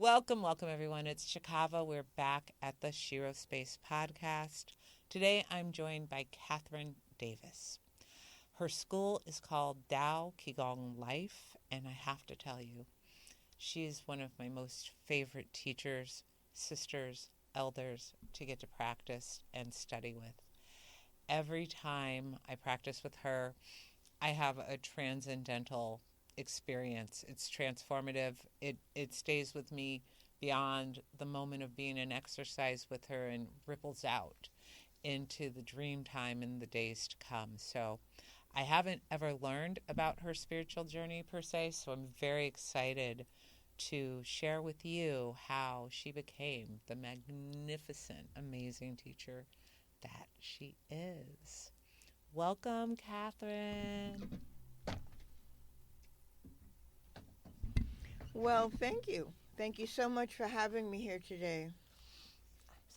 Welcome everyone. It's Chikava. We're back at the Shiro Space podcast. Today I'm joined by Kathryn Davis. Her school is called Tao Qigong Life, and I have to tell you, she is one of my most favorite teachers, sisters, elders to get to practice and study with. Every time I practice with her, I have a transcendental experience. It's transformative. It stays with me beyond the moment of being in exercise with her and ripples out into the dream time and the days to come. So I haven't ever learned about her spiritual journey per se, so I'm very excited to share with you how she became the magnificent, amazing teacher that she is. Welcome, Kathryn. Well, thank you. Thank you so much for having me here today.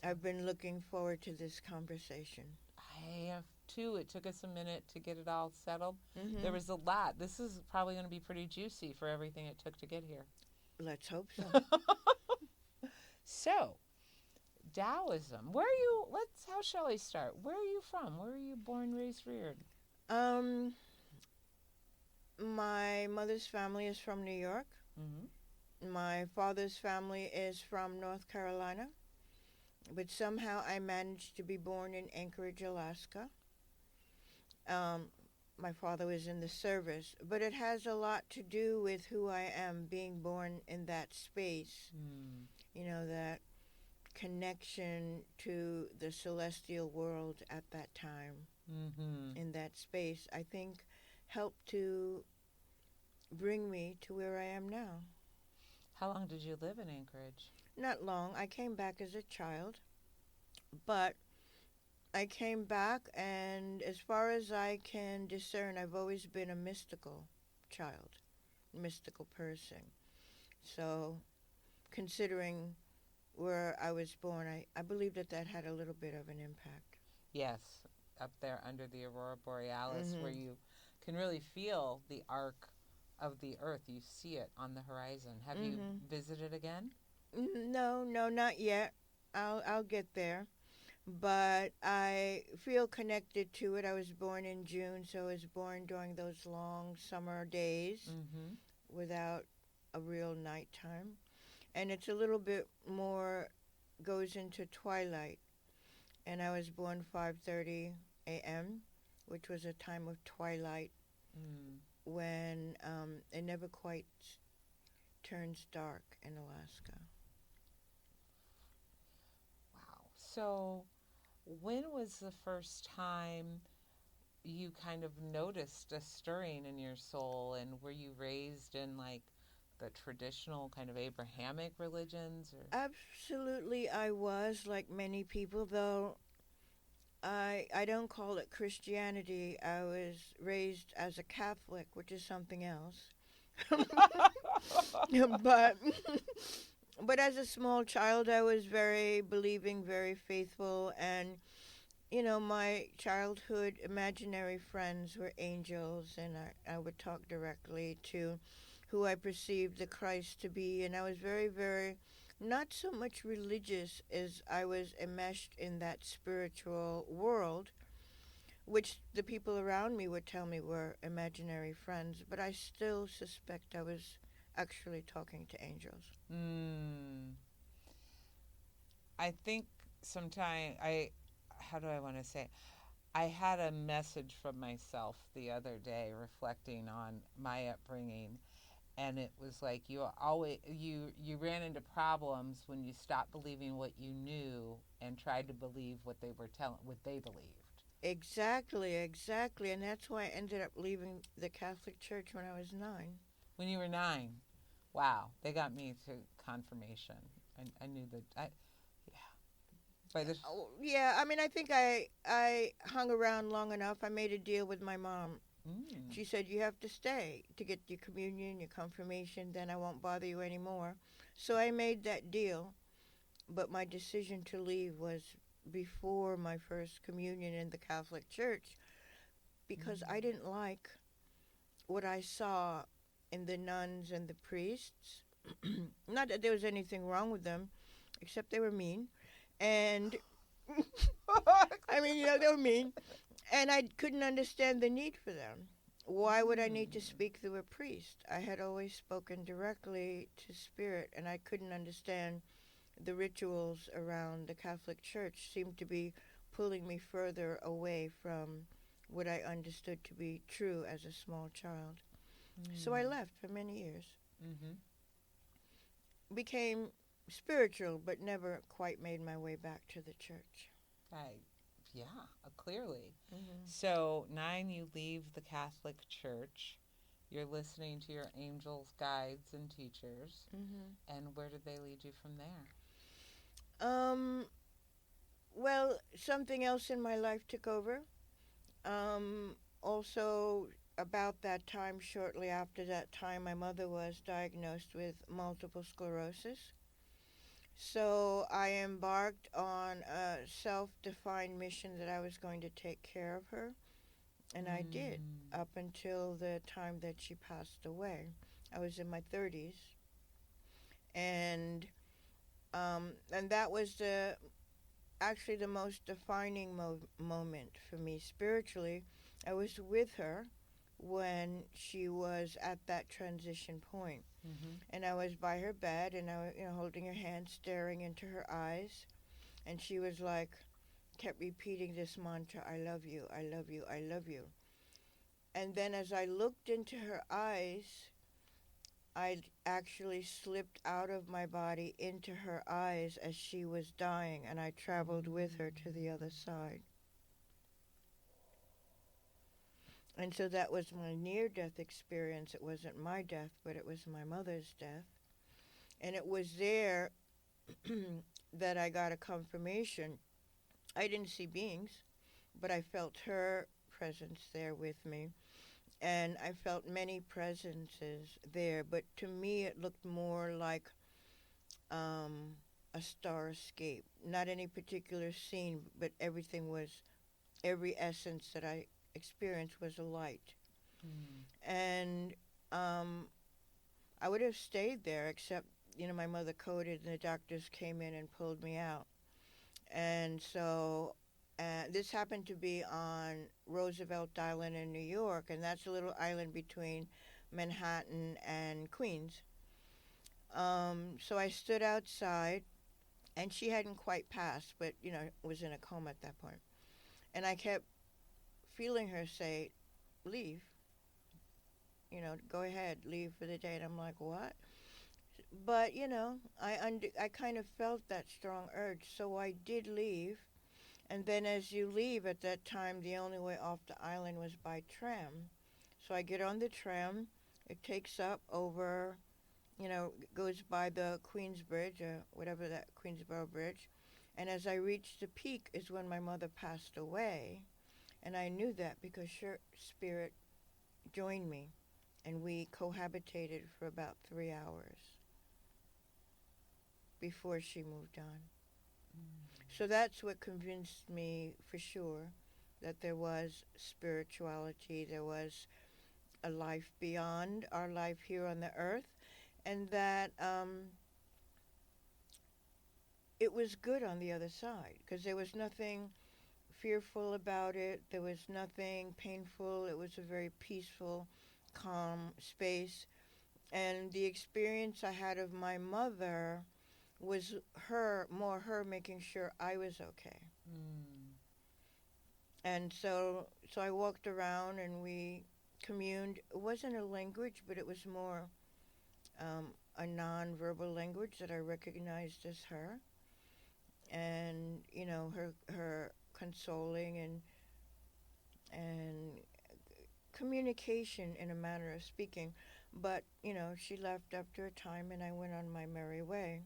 I've been looking forward to this conversation. I have too. It took us a minute to get it all settled. Mm-hmm. There was a lot. This is probably going to be pretty juicy for everything it took to get here. Let's hope so. So, Taoism. How shall I start? Where are you from? Where are you born, raised, reared? My mother's family is from New York. Mm-hmm. My father's family is from North Carolina. But somehow I managed to be born in Anchorage, Alaska. My father was in the service, but it has a lot to do with who I am, being born in that space. You know, that connection to the celestial world at that time. Mm-hmm. In that space, I think helped to bring me to where I am now. How long did you live in Anchorage? Not long. I came back as a child, but I came back, and as far as I can discern, I've always been a mystical child, mystical person. So, considering where I was born, I believe that had a little bit of an impact. Yes, up there under the Aurora Borealis, Mm-hmm. where you can really feel the arc of the earth. You see it on the horizon. Have you visited again? No, not yet. I'll get there. But I feel connected to it. I was born in June, so I was born during those long summer days without a real nighttime. And it's a little bit more, goes into twilight. And I was born 5:30 a.m., which was a time of twilight when it never quite turns dark in Alaska. Wow. So, when was the first time you kind of noticed a stirring in your soul? And were you raised in like the traditional kind of Abrahamic religions? Or? Absolutely, I was, like many people, though I don't call it Christianity. I was raised as a Catholic, which is something else. but but as a small child, I was very believing, very faithful, and my childhood imaginary friends were angels, and I would talk directly to who I perceived the Christ to be, and I was very, very not so much religious as I was enmeshed in that spiritual world, which the people around me would tell me were imaginary friends, but I still suspect I was actually talking to angels. I think sometime how do I want to say? I had a message from myself the other day reflecting on my upbringing, and it was like you ran into problems when you stopped believing what you knew and tried to believe what they believed. Exactly, and that's why I ended up leaving the Catholic Church when I was 9. When you were 9, wow, they got me to confirmation. I knew that. By this. Yeah, I mean, I think I hung around long enough. I made a deal with my mom. She said, you have to stay to get your communion, your confirmation, then I won't bother you anymore. So I made that deal, but my decision to leave was before my first communion in the Catholic Church because I didn't like what I saw in the nuns and the priests. Not that there was anything wrong with them, except they were mean. And I mean, they were mean. And I couldn't understand the need for them. Why would I need to speak through a priest? I had always spoken directly to spirit, and I couldn't understand the rituals around the Catholic Church seemed to be pulling me further away from what I understood to be true as a small child. So I left for many years. Mm-hmm. Became spiritual, but never quite made my way back to the church. Yeah, clearly. Mm-hmm. So 9, you leave the Catholic Church. You're listening to your angels, guides, and teachers. Mm-hmm. And where did they lead you from there? Well, something else in my life took over. Also, about that time, shortly after that time, my mother was diagnosed with multiple sclerosis. So I embarked on a self-defined mission that I was going to take care of her, and I did up until the time that she passed away. I was in my 30s, and that was actually the most defining moment for me spiritually. I was with her when she was at that transition point. Mm-hmm. And I was by her bed, and I was, holding her hand, staring into her eyes, and she was like, kept repeating this mantra, I love you, I love you, I love you. And then as I looked into her eyes, I actually slipped out of my body into her eyes as she was dying, and I traveled with her to the other side. And so that was my near-death experience. It wasn't my death, but it was my mother's death. And it was there that I got a confirmation. I didn't see beings, but I felt her presence there with me. And I felt many presences there, but to me it looked more like a starscape. Not any particular scene, but every essence that I experienced was a light. And I would have stayed there, except, my mother coded and the doctors came in and pulled me out. And so this happened to be on Roosevelt Island in New York, and that's a little island between Manhattan and Queens. So I stood outside, and she hadn't quite passed, but, was in a coma at that point. And I kept feeling her say, leave. Go ahead, leave for the day. And I'm like, what? But, I kind of felt that strong urge, so I did leave. And then as you leave, at that time, the only way off the island was by tram. So I get on the tram. It takes up over, goes by the Queensbridge, whatever that Queensboro Bridge. And as I reached the peak is when my mother passed away. And I knew that because her spirit joined me. And we cohabitated for about 3 hours before she moved on. So that's what convinced me for sure that there was spirituality, there was a life beyond our life here on the earth, and that it was good on the other side, because there was nothing fearful about it, there was nothing painful, it was a very peaceful, calm space. And the experience I had of my mother was her making sure I was okay. And so I walked around and we communed. It wasn't a language, but it was more a non-verbal language that I recognized as her. And, her consoling and communication in a manner of speaking. But, she left after a time and I went on my merry way.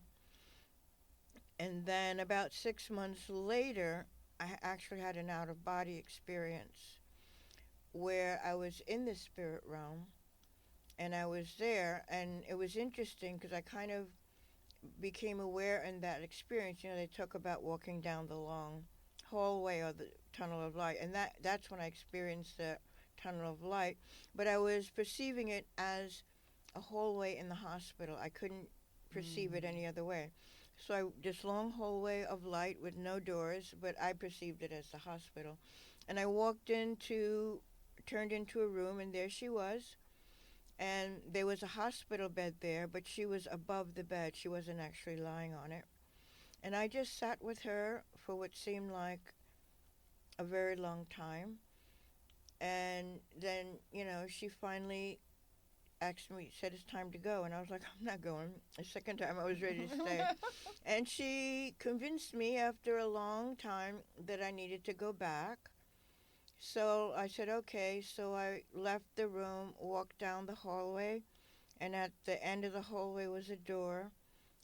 And then about 6 months later, I actually had an out-of-body experience where I was in the spirit realm and I was there, and it was interesting because I kind of became aware in that experience. They talk about walking down the long hallway or the tunnel of light, and that's when I experienced the tunnel of light, but I was perceiving it as a hallway in the hospital. I couldn't perceive it any other way. So this long hallway of light with no doors, but I perceived it as the hospital. And I turned into a room, and there she was. And there was a hospital bed there, but she was above the bed. She wasn't actually lying on it. And I just sat with her for what seemed like a very long time. And then, she finally asked me, said it's time to go. And I was like, I'm not going. The second time I was ready to stay. And she convinced me after a long time that I needed to go back. So I said, okay. So I left the room, walked down the hallway, and at the end of the hallway was a door.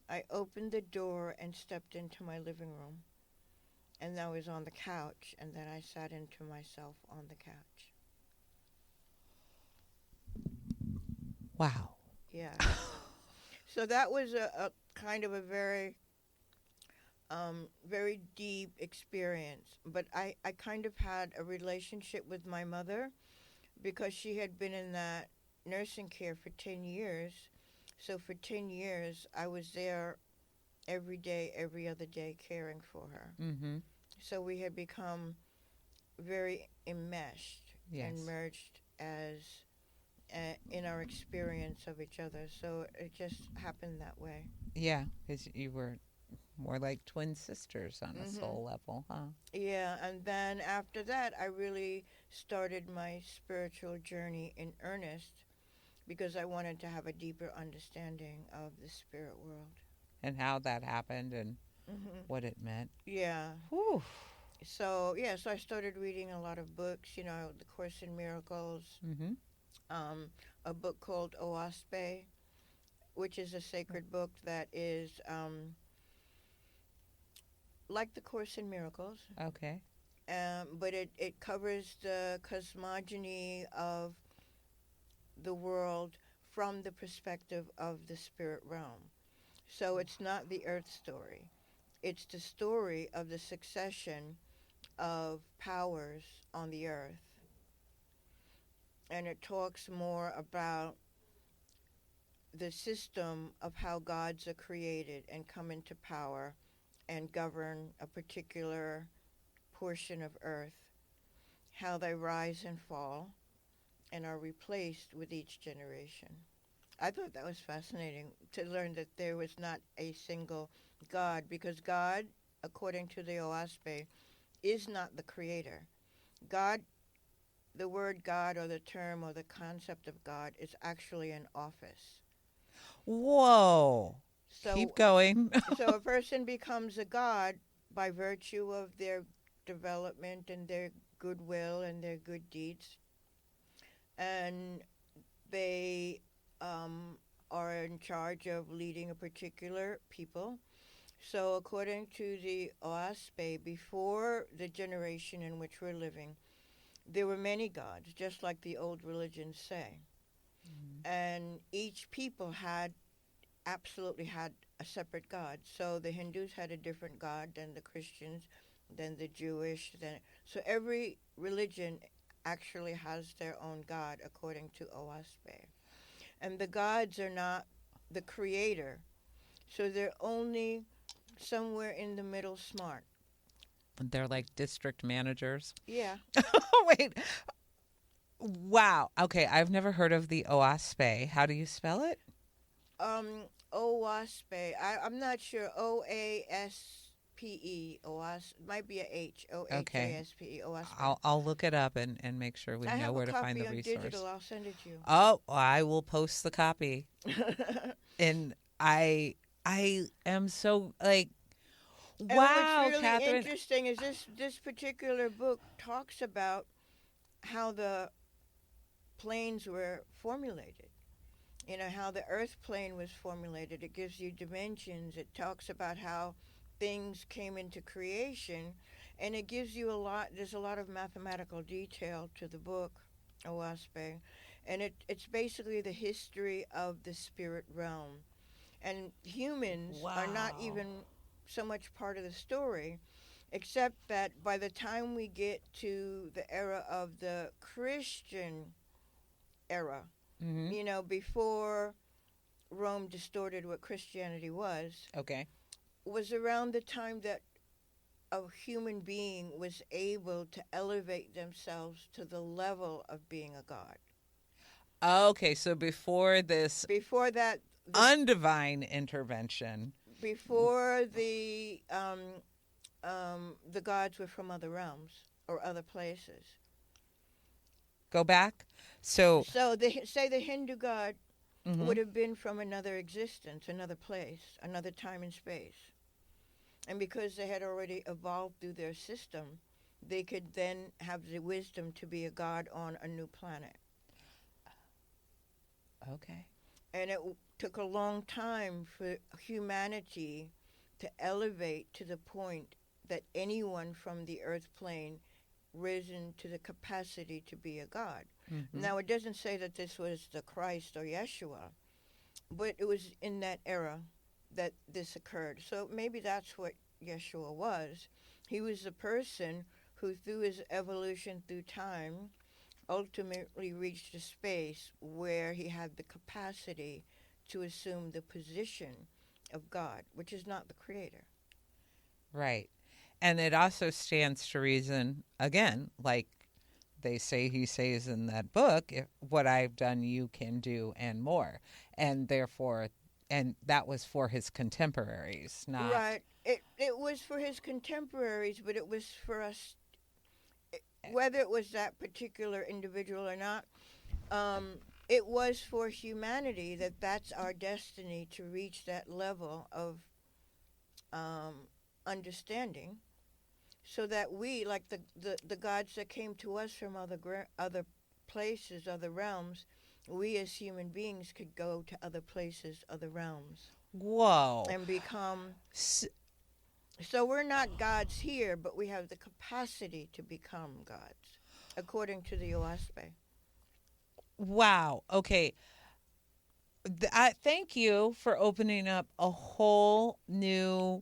I opened the door and stepped into my living room. And I was on the couch, and then I sat into myself on the couch. Wow. Yeah. So that was a kind of a very, very deep experience. But I kind of had a relationship with my mother because she had been in that nursing care for 10 years. So for 10 years, I was there every day, every other day, caring for her. Mm-hmm. So we had become very enmeshed and merged as in our experience of each other. So it just happened that way. Yeah, because you were more like twin sisters on a soul level, huh? Yeah, and then after that, I really started my spiritual journey in earnest because I wanted to have a deeper understanding of the spirit world. And how that happened and what it meant. Yeah. Whew. So I started reading a lot of books, The Course in Miracles, a book called Oaspe, which is a sacred book that is like The Course in Miracles. Okay. But it covers the cosmogony of the world from the perspective of the spirit realm. So it's not the earth story. It's the story of the succession of powers on the earth. And it talks more about the system of how gods are created and come into power and govern a particular portion of earth, how they rise and fall and are replaced with each generation. I thought that was fascinating to learn that there was not a single God, because God, according to the Oaspe, is not the creator. God, the word God or the term or the concept of God is actually an office. Whoa. So, keep going. So a person becomes a god by virtue of their development and their goodwill and their good deeds. And they are in charge of leading a particular people. So according to the Oaspe, before the generation in which we're living, there were many gods, just like the old religions say. And each people absolutely had a separate god. So the Hindus had a different god than the Christians, than the Jewish. So every religion actually has their own god, according to Oaspe. And the gods are not the creator. So they're only somewhere in the middle smart. They're like district managers? Yeah. Wait. Wow. Okay, I've never heard of the Oaspe. How do you spell it? Oaspe. I'm not sure. Oaspe. Oas. Might be a H. Ohaspe. Oaspe. I'll look it up and make sure we know where to find the resource. I have a copy on digital. I'll send it to you. Oh, I will post the copy. And I am so like, wow, and what's really Kathryn. Interesting is this particular book talks about how the planes were formulated. How the earth plane was formulated. It gives you dimensions. It talks about how things came into creation, and it gives you there's a lot of mathematical detail to the book, Oaspe, and it's basically the history of the spirit realm. And humans are not even so much part of the story, except that by the time we get to the era of the Christian era, before Rome distorted what Christianity was around the time that a human being was able to elevate themselves to the level of being a god. Okay, so before that, undivine intervention, before the gods were from other realms or other places. Go back. So the Hindu god mm-hmm. would have been from another existence, another place, another time and space. And because they had already evolved through their system, they could then have the wisdom to be a god on a new planet. Okay. And it took a long time for humanity to elevate to the point that anyone from the earth plane risen to the capacity to be a god. Mm-hmm. Now, it doesn't say that this was the Christ or Yeshua, but it was in that era that this occurred. So maybe that's what Yeshua was. He was the person who, through his evolution through time, ultimately reached a space where he had the capacity to assume the position of God, which is not the creator. Right. And it also stands to reason, again, like he says in that book, what I've done you can do and more. And therefore, and that was for his contemporaries, not... Right. It was for his contemporaries, but it was for us, whether it was that particular individual or not, it was for humanity that's our destiny, to reach that level of understanding, so that we, like the gods that came to us from other places, other realms, we as human beings could go to other places, other realms. Whoa. And become... So we're not gods here, but we have the capacity to become gods, according to the OASPE. Wow. Okay. Thank you for opening up a whole new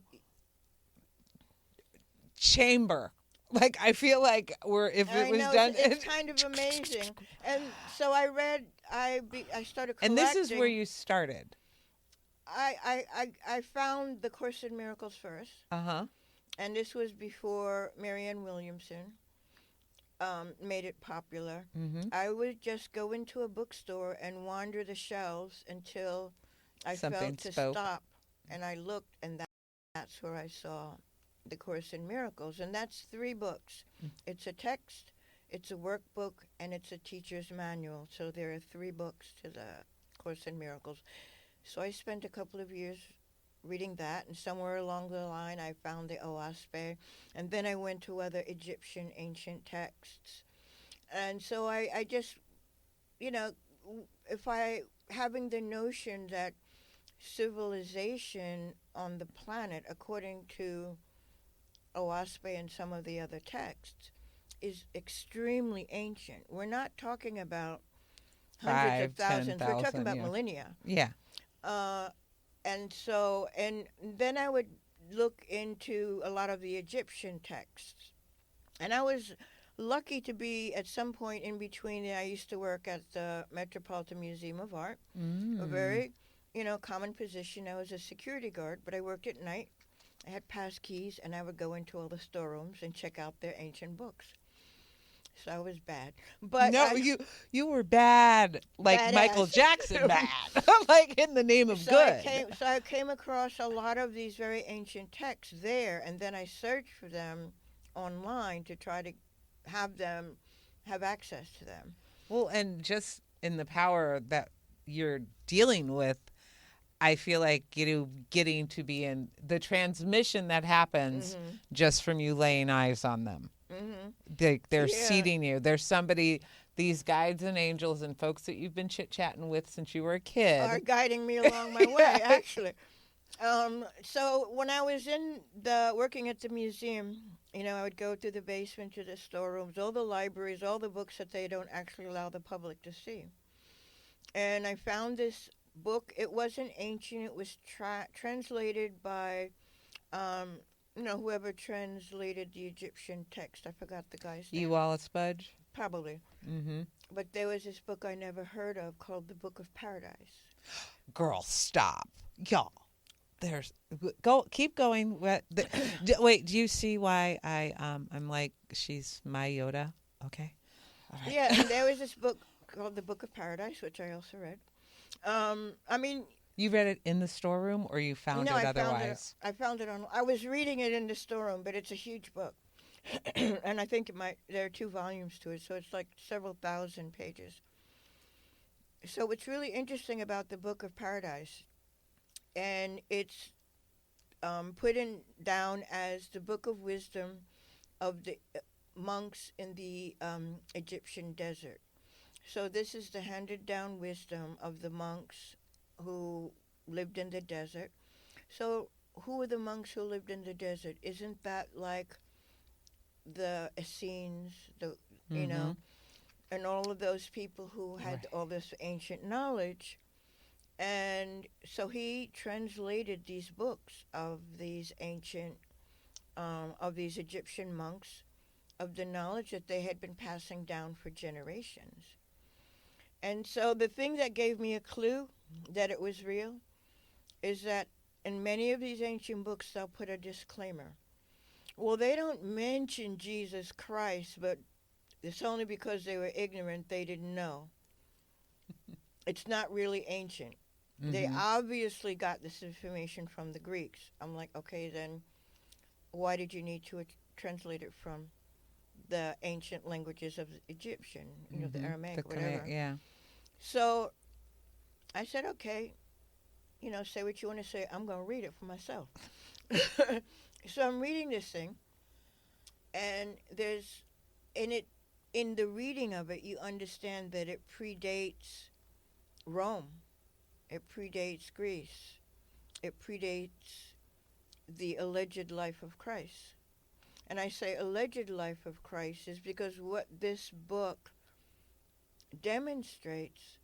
chamber. Like, I feel like it's kind of amazing. And so I read, I started collecting. And this is where you started. I found the Course in Miracles first. Uh-huh. And this was before Marianne Williamson made it popular. Mm-hmm. I would just go into a bookstore and wander the shelves until I felt to stop. And I looked, and that's where I saw the Course in Miracles. And that's 3 books. Mm-hmm. It's a text, it's a workbook, and it's a teacher's manual. So there are 3 books to the Course in Miracles. So I spent a couple of years reading that, and somewhere along the line I found the OASPE, and then I went to other Egyptian ancient texts. And so I just, having the notion that civilization on the planet, according to OASPE and some of the other texts, is extremely ancient. We're not talking about hundreds of thousands. We're talking about millennia. Yeah. And then I would look into a lot of the Egyptian texts. And I was lucky to be at some point in between. I used to work at the Metropolitan Museum of Art, a very, common position. I was a security guard, but I worked at night. I had pass keys, and I would go into all the storerooms and check out their ancient books. So I was bad. But no, you were bad, like badass. Michael Jackson bad, like in the name of good. I came across a lot of these very ancient texts there, and then I searched for them online to try to have access to them. Well, and just in the power that you're dealing with, I feel like, getting to be in the transmission that happens mm-hmm. just from you laying eyes on them. Mm-hmm. They're seeding you. There's somebody, these guides and angels and folks that you've been chit-chatting with since you were a kid. Are guiding me along my way, actually. So when I was working at the museum, I would go through the basement to the storerooms, all the libraries, all the books that they don't actually allow the public to see. And I found this book. It wasn't ancient. It was translated by... whoever translated the Egyptian text. I forgot the guy's name. Wallace Budge? Probably. Mm-hmm. But there was this book I never heard of called The Book of Paradise. Girl, stop. Y'all. There's keep going. Wait, do you see why I'm like she's my Yoda? Okay. All right. Yeah, and there was this book called The Book of Paradise, which I also read. I mean, You read it in the storeroom or you found no, it otherwise? I found it on. I was reading it in the storeroom, but it's a huge book, and I think there are 2 volumes to it, so it's like several thousand pages. So what's really interesting about the Book of Paradise, and it's put down as the book of wisdom of the monks in the Egyptian desert. So this is the handed down wisdom of the monks who lived in the desert. So who were the monks who lived in the desert? Isn't that like the Essenes, you know, and all of those people who had all this ancient knowledge? And so he translated these books of these ancient, of these Egyptian monks, of the knowledge that they had been passing down for generations. And so the thing that gave me a clue that it was real is that in many of these ancient books, they'll put a disclaimer. Well, they don't mention Jesus Christ, but it's only because they were ignorant, they didn't know. It's not really ancient. They obviously got this information from the Greeks. I'm like, okay, then why did you need to translate it from the ancient languages of the Egyptian, the Aramaic, whatever? Yeah. So I said, okay, say what you want to say. I'm going to read it for myself. So I'm reading this thing, and there's in the reading of it, you understand that it predates Rome. It predates Greece. It predates the alleged life of Christ. And I say alleged life of Christ is because what this book demonstrates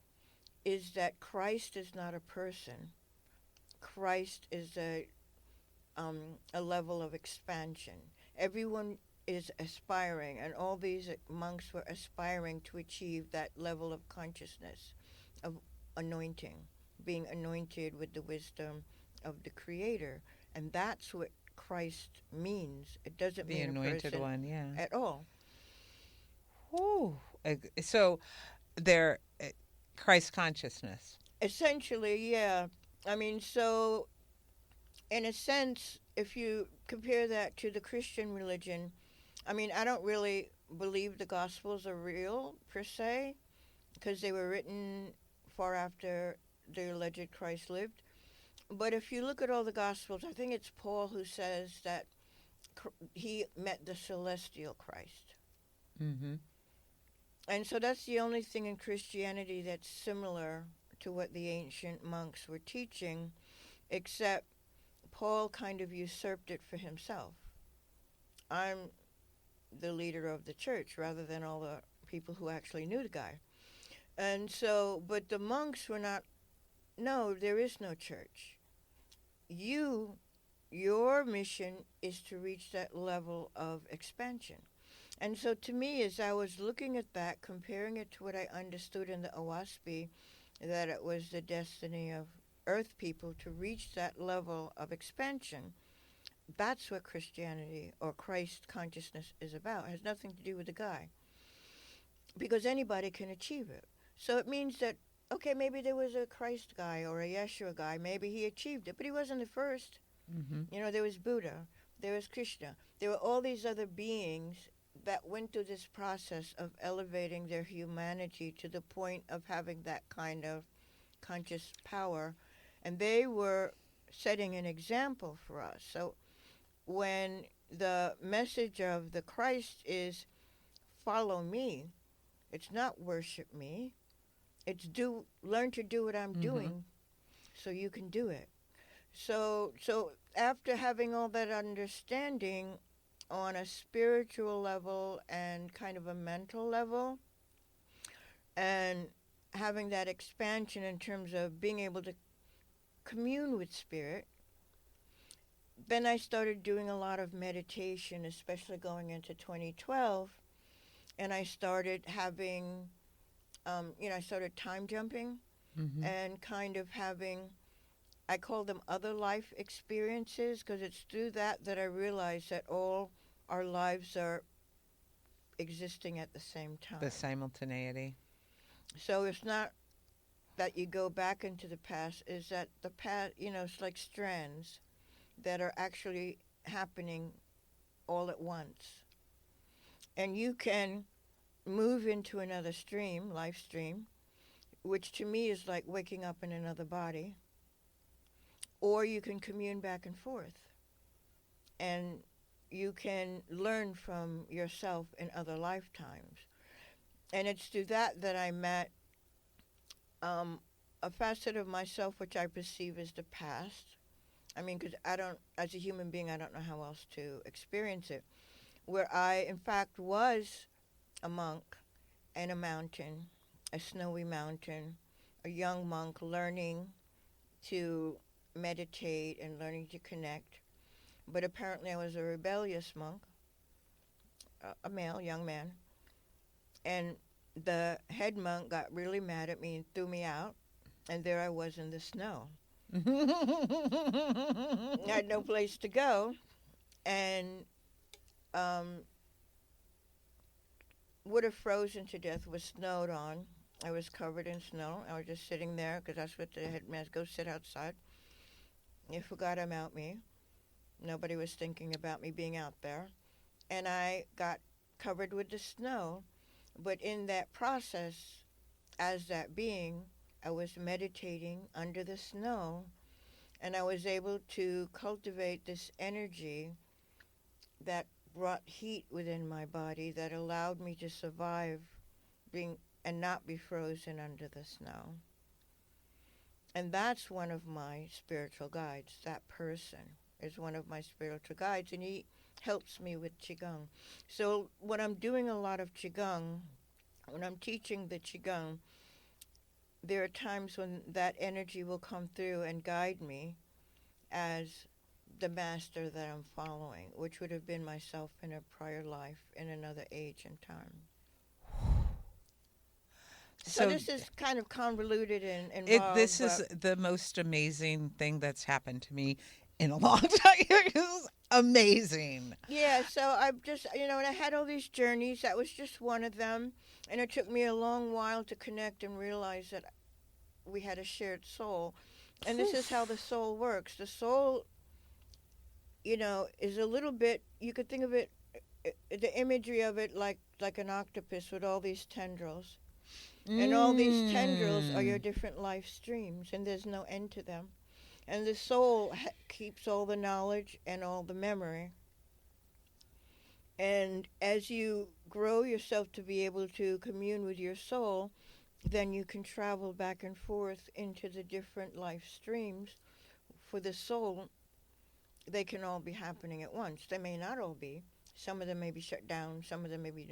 is that Christ is not a person. Christ is a level of expansion. Everyone is aspiring, and all these monks were aspiring to achieve that level of consciousness, of anointing, being anointed with the wisdom of the Creator. And that's what Christ means. It doesn't the mean anointed a person one, yeah, at all. Whew. So they're Christ consciousness. Essentially, yeah. I mean, so in a sense, if you compare that to the Christian religion, I mean, I don't really believe the Gospels are real, per se, because they were written far after the alleged Christ lived. But if you look at all the Gospels, I think it's Paul who says that he met the celestial Christ. Mm-hmm. And so that's the only thing in Christianity that's similar to what the ancient monks were teaching, except Paul kind of usurped it for himself. I'm the leader of the church rather than all the people who actually knew the guy. And so, but the monks were not, no, there is no church. Your mission is to reach that level of expansion. And so to me, as I was looking at that, comparing it to what I understood in the Owaspy, that it was the destiny of earth people to reach that level of expansion, that's what Christianity or Christ consciousness is about. It has nothing to do with the guy. Because anybody can achieve it. So it means that, okay, maybe there was a Christ guy or a Yeshua guy. Maybe he achieved it, but he wasn't the first. Mm-hmm. There was Buddha. There was Krishna. There were all these other beings that went through this process of elevating their humanity to the point of having that kind of conscious power. And they were setting an example for us. So when the message of the Christ is follow me, it's not worship me. It's learn to do what I'm doing so you can do it. So after having all that understanding on a spiritual level and kind of a mental level, and having that expansion in terms of being able to commune with spirit, then I started doing a lot of meditation, especially going into 2012, and I started having I started time jumping Mm-hmm. and kind of having, I call them other life experiences, because it's through that I realized that all our lives are existing at the same time. The simultaneity. So it's not that you go back into the past, is that the past, it's like strands that are actually happening all at once. And you can move into another stream, life stream, which to me is like waking up in another body, or you can commune back and forth. And you can learn from yourself in other lifetimes. And it's through that I met a facet of myself which I perceive as the past. I mean, because as a human being, I don't know how else to experience it. Where I, in fact, was a monk in a mountain, a snowy mountain, a young monk learning to meditate and learning to connect. But apparently I was a rebellious monk, a male, young man. And the head monk got really mad at me and threw me out. And there I was in the snow. I had no place to go. And would have frozen to death, was snowed on. I was covered in snow. I was just sitting there because that's what the headmaster, go sit outside. They forgot about me. Nobody was thinking about me being out there. And I got covered with the snow. But in that process, as that being, I was meditating under the snow, and I was able to cultivate this energy that brought heat within my body that allowed me to survive being and not be frozen under the snow. And that's one of my spiritual guides. That person is one of my spiritual guides, and he helps me with Qigong. So when I'm doing a lot of Qigong, when I'm teaching the Qigong, there are times when that energy will come through and guide me as the master that I'm following, which would have been myself in a prior life, in another age and time. So this is kind of convoluted and involved. This is the most amazing thing that's happened to me in a long time. It was amazing. Yeah, so I've just, and I had all these journeys. That was just one of them. And it took me a long while to connect and realize that we had a shared soul. And this is how the soul works. The soul, is a little bit, you could think of it, the imagery of it like an octopus with all these tendrils. And all these tendrils are your different life streams, and there's no end to them. And the soul keeps all the knowledge and all the memory. And as you grow yourself to be able to commune with your soul, then you can travel back and forth into the different life streams. For the soul, they can all be happening at once. They may not all be. Some of them may be shut down. Some of them may be,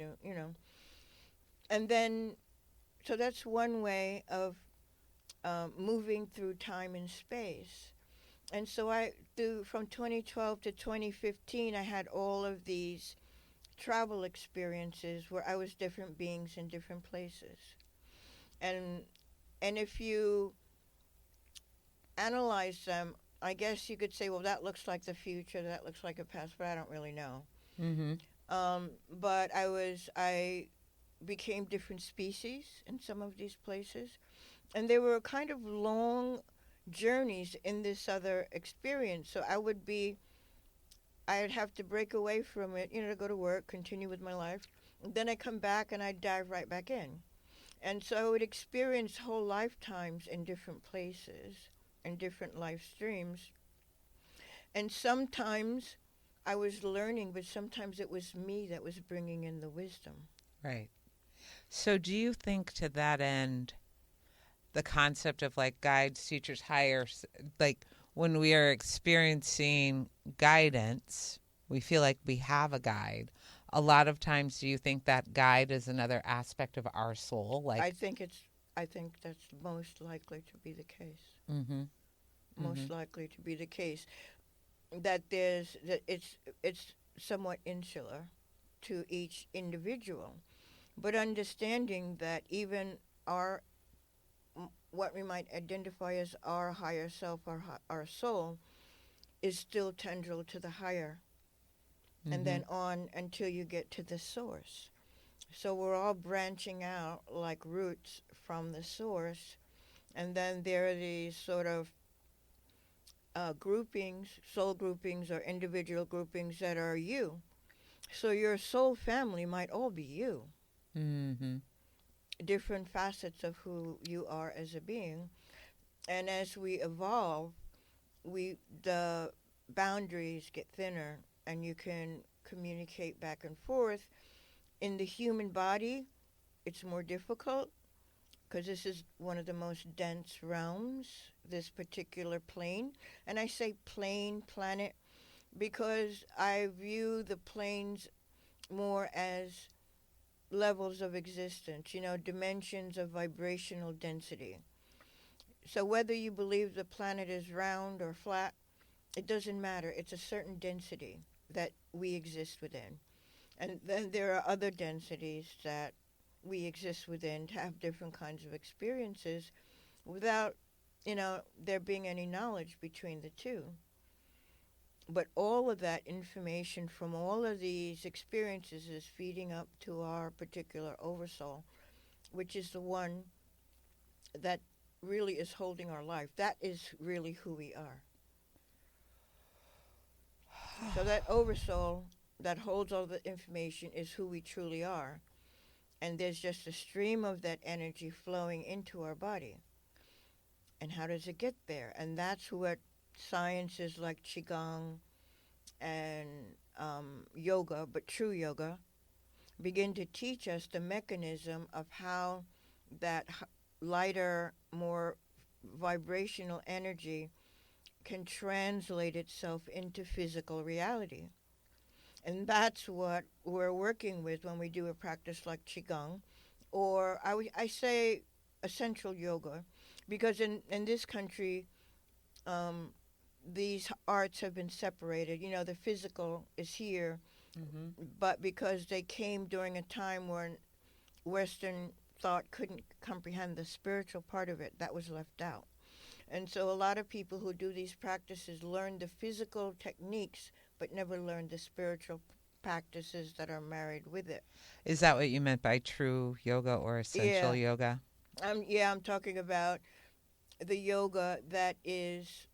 And then, so that's one way of moving through time and space. And so from 2012 to 2015, I had all of these travel experiences where I was different beings in different places. And if you analyze them, I guess you could say, well, that looks like the future, that looks like a past, but I don't really know. Mm-hmm. But I became different species in some of these places. And they were kind of long journeys in this other experience. So I'd have to break away from it, to go to work, continue with my life. And then I come back and I'd dive right back in. And so I would experience whole lifetimes in different places, in different life streams. And sometimes I was learning, but sometimes it was me that was bringing in the wisdom. Right. So do you think to that end, the concept of like guides, teachers, hires, like when we are experiencing guidance, we feel like we have a guide. A lot of times, do you think that guide is another aspect of our soul? Like I think that's most likely to be the case. Mm-hmm. Most Mm-hmm. likely to be the case. That it's somewhat insular to each individual, but understanding that even our what we might identify as our higher self, our soul, is still tendril to the higher, and then on until you get to the source. So we're all branching out like roots from the source, and then there are these sort of groupings, soul groupings or individual groupings that are you. So your soul family might all be you. Mm-hmm. Different facets of who you are as a being. And as we evolve, the boundaries get thinner and you can communicate back and forth. In the human body, it's more difficult because this is one of the most dense realms, this particular plane. And I say plane, planet, because I view the planes more as levels of existence, dimensions of vibrational density. So whether you believe the planet is round or flat, it doesn't matter. It's a certain density that we exist within. And then there are other densities that we exist within to have different kinds of experiences without, there being any knowledge between the two. But all of that information from all of these experiences is feeding up to our particular oversoul, which is the one that really is holding our life. That is really who we are. So that oversoul that holds all the information is who we truly are. And there's just a stream of that energy flowing into our body. And how does it get there? And that's what sciences like Qigong and yoga, but true yoga, begin to teach us the mechanism of how that lighter, more vibrational energy can translate itself into physical reality. And that's what we're working with when we do a practice like Qigong, or I say essential yoga, because in this country, these arts have been separated. The physical is here, but because they came during a time when Western thought couldn't comprehend the spiritual part of it, that was left out. And so a lot of people who do these practices learn the physical techniques, but never learn the spiritual practices that are married with it. Is that what you meant by true yoga or essential yoga? I'm talking about the yoga that is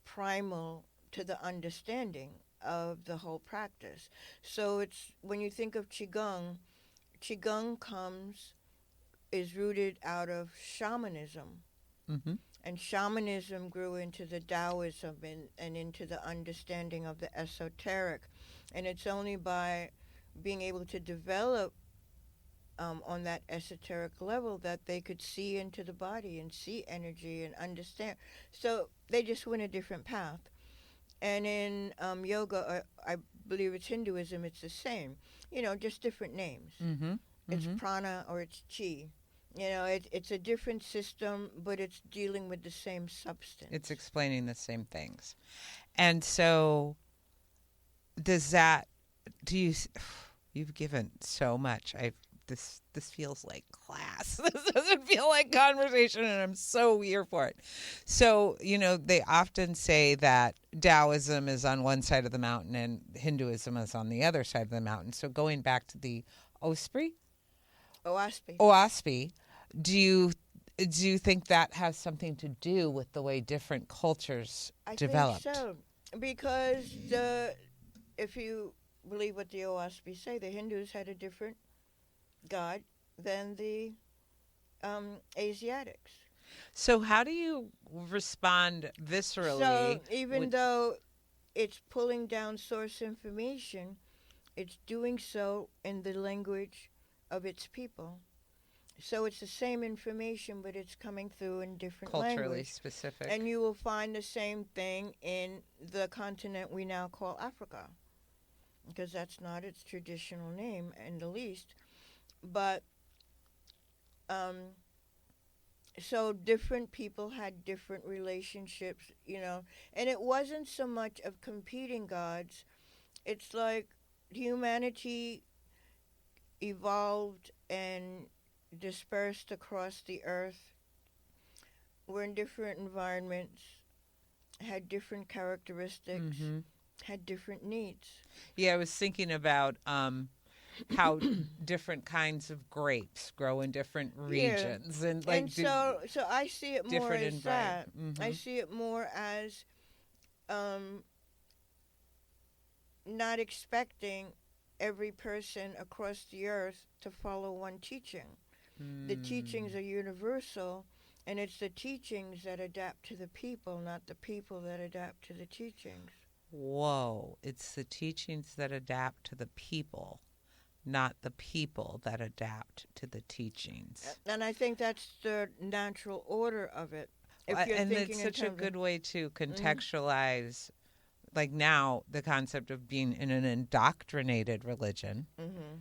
primal to the understanding of the whole practice. So it's when you think of Qigong, Qigong is rooted out of shamanism. And shamanism grew into the Taoism and into the understanding of the esoteric. And it's only by being able to develop on that esoteric level that they could see into the body and see energy and understand. So they just went a different path. And in yoga, I believe it's Hinduism, it's the same. Just different names. It's prana or it's chi. It's a different system, but it's dealing with the same substance. It's explaining the same things. And so you've given so much. This feels like class. This doesn't feel like conversation, and I'm so here for it. So, they often say that Taoism is on one side of the mountain and Hinduism is on the other side of the mountain. So going back to the OSPI, do you think that has something to do with the way different cultures developed? I think so, because if you believe what the OSPI say, the Hindus had a different god than the Asiatics. So how do you respond viscerally? So even though it's pulling down source information, it's doing so in the language of its people. So it's the same information, but it's coming through in different culturally language. Specific. And you will find the same thing in the continent we now call Africa, because that's not its traditional name in the least. But so different people had different relationships, and it wasn't so much of competing gods. It's like humanity evolved and dispersed across the earth, were in different environments, had different characteristics, Mm-hmm. had different needs. Yeah, I was thinking about how different kinds of grapes grow in different Yeah. regions and And like so I see it more different as that. environment. I Mm-hmm. see it more as um, not expecting every person across the earth to follow one teaching. The teachings are universal, and it's the teachings that adapt to the people, not the people that adapt to the teachings. Whoa, it's the teachings that adapt to the people, not the people that adapt to the teachings. And I think that's the natural order of it. If you're And it's thinking in such a terms of, good way to mm, contextualize, like now, the concept of being in an indoctrinated religion mm-hmm,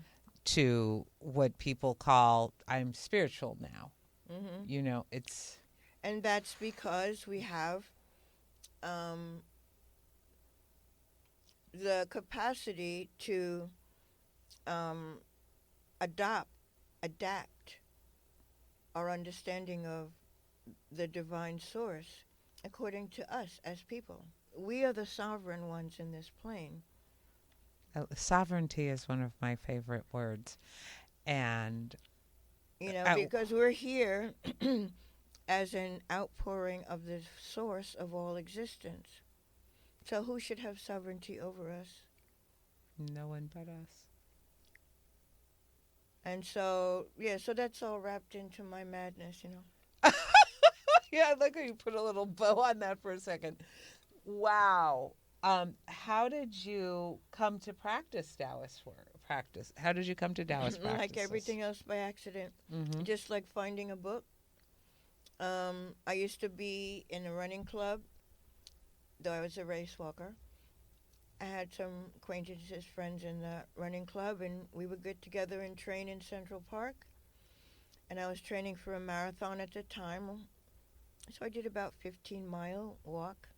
to what people call, I'm spiritual now. mm-hmm. You know, it's. And that's because we have um, the capacity to um, adopt, adapt our understanding of the divine source according to us as people. We are the sovereign ones in this plane. Sovereignty is one of my favorite words. And I, Because we're here as an outpouring of the source of all existence. So who should have sovereignty over us? no one but us. And so, yeah, so that's all wrapped into my madness. Yeah, I like how you put a little bow on that for a second. Wow. How did you come to practice Taoist work? How did you come to Taoist practices? Like everything else by accident. Mm-hmm. Just like finding a book. I used to be in a running club, though I was a race walker. I had some acquaintances, friends in the running club, and we would get together and train in Central Park. And I was training for a marathon at the time, so I did about 15-mile walk.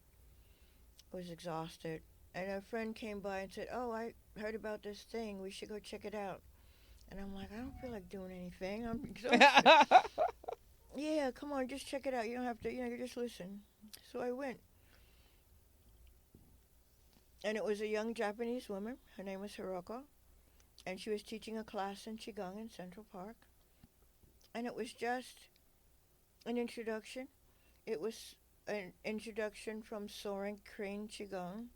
I was exhausted. And a friend came by and said, "Oh, I heard about this thing. We should go check it out." And I'm like, "I don't feel like doing anything. I'm exhausted." "Yeah, come on, just check it out. You don't have to, you just listen." So I went. And it was a young Japanese woman. Her name was Hiroko. And she was teaching a class in Qigong in Central Park. And it was just an introduction. It was an introduction from Soaring Crane Qigong.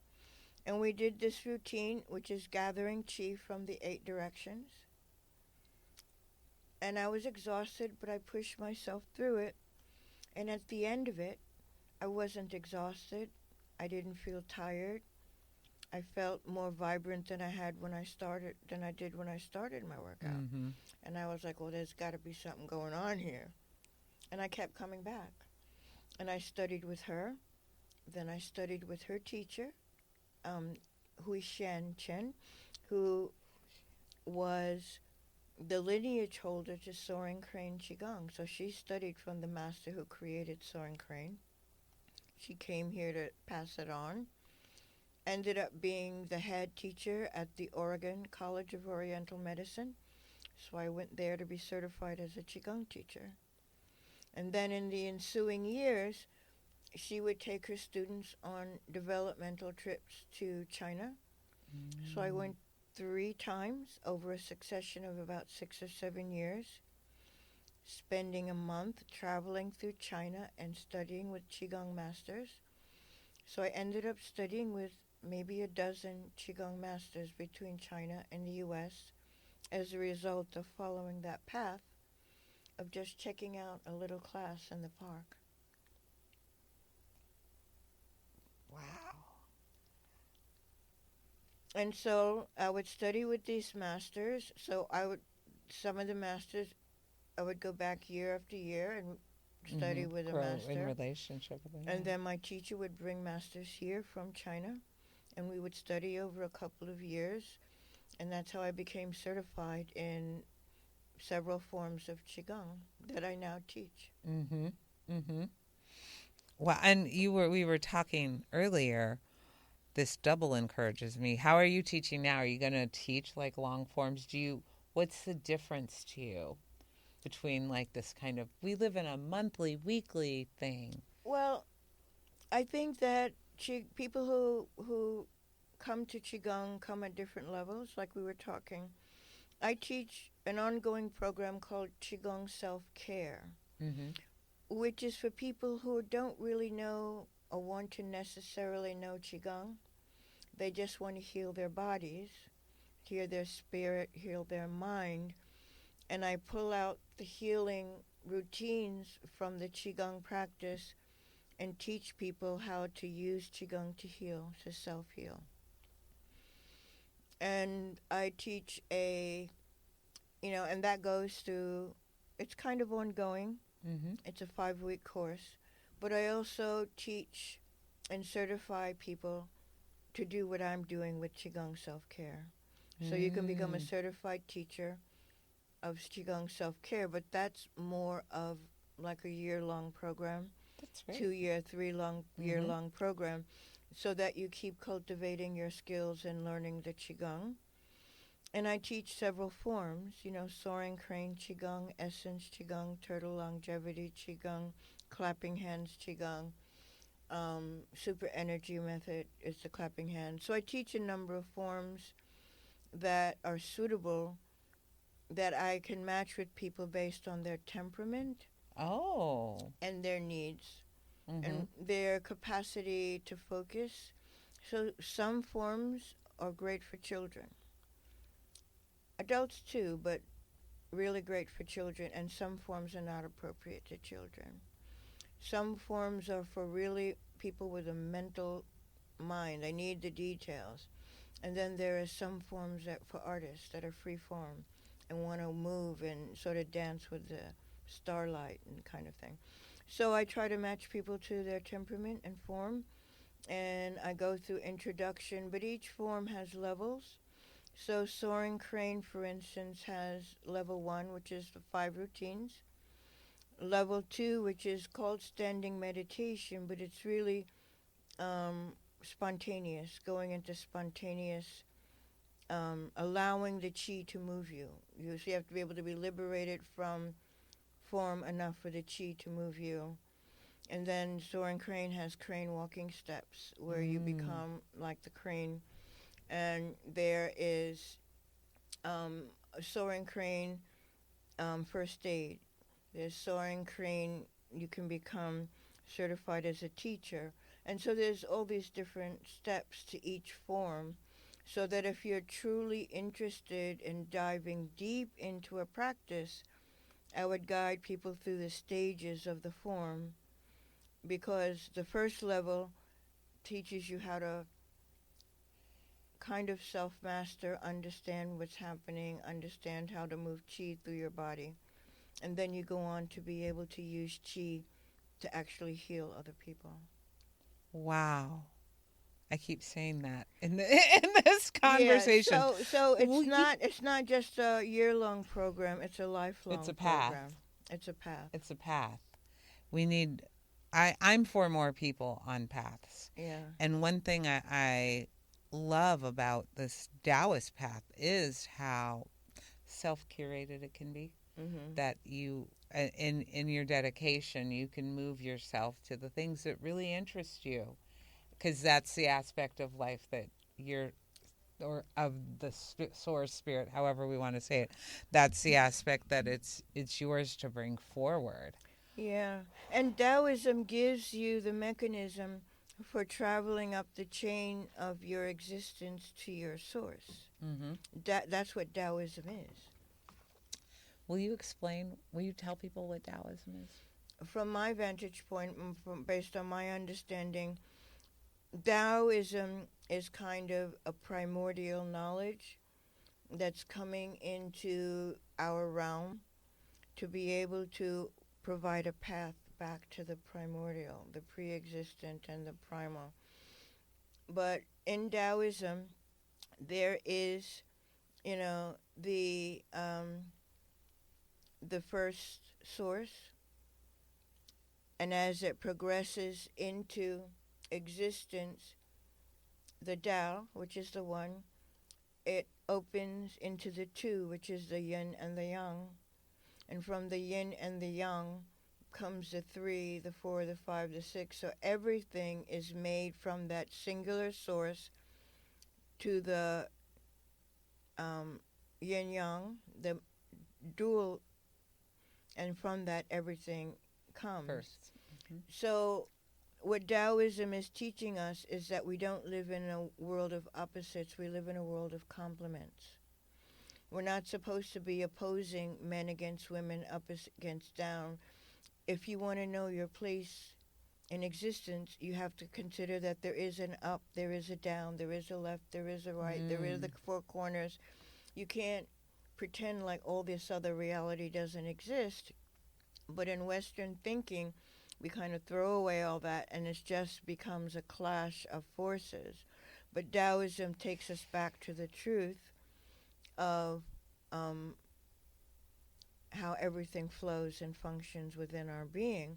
And we did this routine, which is gathering qi from the 8 directions. And I was exhausted, but I pushed myself through it. And at the end of it, I wasn't exhausted. I didn't feel tired. I felt more vibrant than I did when I started my workout. Mm-hmm. And I was like, well, there's got to be something going on here. And I kept coming back. And I studied with her. Then I studied with her teacher, Hui Shen Chen, who was the lineage holder to Soaring Crane Qigong. So she studied from the master who created Soaring Crane. She came here to pass it on. Ended up being the head teacher at the Oregon College of Oriental Medicine. So I went there to be certified as a Qigong teacher. And then in the ensuing years, she would take her students on developmental trips to China. Mm. So I went 3 times over a succession of about 6 or 7 years, spending a month traveling through China and studying with Qigong masters. So I ended up studying with maybe a dozen Qigong masters between China and the U.S. as a result of following that path of just checking out a little class in the park. Wow. And so I would study with these masters. Some of the masters, I would go back year after year and study with a master. In relationship with them. And then my teacher would bring masters here from China, and we would study over a couple of years. And that's how I became certified in several forms of Qigong that I now teach. Mm-hmm. Mm-hmm. Well, and we were talking earlier, this double encourages me. How are you teaching now? Are you going to teach like long forms? What's the difference to you? between like this kind of, we live in a monthly, weekly thing. Well, I think that people who come to Qigong come at different levels, like we were talking. I teach an ongoing program called Qigong Self-Care, Mm-hmm. which is for people who don't really know or want to necessarily know Qigong. They just want to heal their bodies, heal their spirit, heal their mind. And I pull out the healing routines from the Qigong practice and teach people how to use Qigong to heal, to self-heal. And I teach and that goes through, it's kind of ongoing. Mm-hmm. It's a 5-week course. But I also teach and certify people to do what I'm doing with Qigong self-care. So you can become a certified teacher of Qigong self-care, but that's more of like a year-long program. That's great. 2-year, 3-year-long program, so that you keep cultivating your skills and learning the Qigong. And I teach several forms, Soaring Crane Qigong, Essence Qigong, Turtle Longevity Qigong, Clapping Hands Qigong, Super Energy Method is the clapping hands. So I teach a number of forms that are suitable, that I can match with people based on their temperament. Oh. And their needs. Mm-hmm. And their capacity to focus. So some forms are great for children. Adults too, but really great for children, and some forms are not appropriate to children. Some forms are for really people with a mental mind. They need the details. And then there are some forms that for artists that are free form and want to move and sort of dance with the starlight and kind of thing. So I try to match people to their temperament and form, and I go through introduction, but each form has levels. So Soaring Crane, for instance, has level 1, which is the 5 routines. Level 2, which is called standing meditation, but it's really spontaneous, going into spontaneous, allowing the chi to move you. So you have to be able to be liberated from form enough for the chi to move you. And then Soaring Crane has crane walking steps, where you become like the crane. And there is Soaring Crane first aid. There's Soaring Crane, you can become certified as a teacher. And so there's all these different steps to each form, so that if you're truly interested in diving deep into a practice, I would guide people through the stages of the form, because the first level teaches you how to kind of self-master, understand what's happening, understand how to move chi through your body. And then you go on to be able to use chi to actually heal other people. Wow. I keep saying that in this conversation. Yeah, so it's not just a year-long program, it's a lifelong It's a path. program. It's a path. It's a path. We need, I'm for more people on paths. Yeah. And one thing I love about this Taoist path is how self-curated it can be. Mm-hmm. That you, in your dedication, you can move yourself to the things that really interest you, because that's the aspect of life that you're, or of the source spirit, however we want to say it. That's the aspect that it's yours to bring forward. Yeah, and Taoism gives you the mechanism for traveling up the chain of your existence to your source. Mm-hmm. That's what Taoism is. Will you tell people what Taoism is? From my vantage point, based on my understanding, Taoism is kind of a primordial knowledge that's coming into our realm to be able to provide a path back to the primordial, the pre-existent and the primal. But in Taoism, there is, the first source, and as it progresses into existence, the Tao, which is the one, it opens into the two, which is the yin and the yang. And from the yin and the yang comes the 3, the 4, the 5, the 6. So everything is made from that singular source to the yin yang, the dual, and from that everything comes. First. So what Taoism is teaching us is that we don't live in a world of opposites, we live in a world of complements. We're not supposed to be opposing men against women, up against down. If you want to know your place in existence, you have to consider that there is an up, there is a down, there is a left, there is a right, there is the 4 corners. You can't pretend like all this other reality doesn't exist. But in Western thinking, we kind of throw away all that, and it just becomes a clash of forces. But Taoism takes us back to the truth of how everything flows and functions within our being.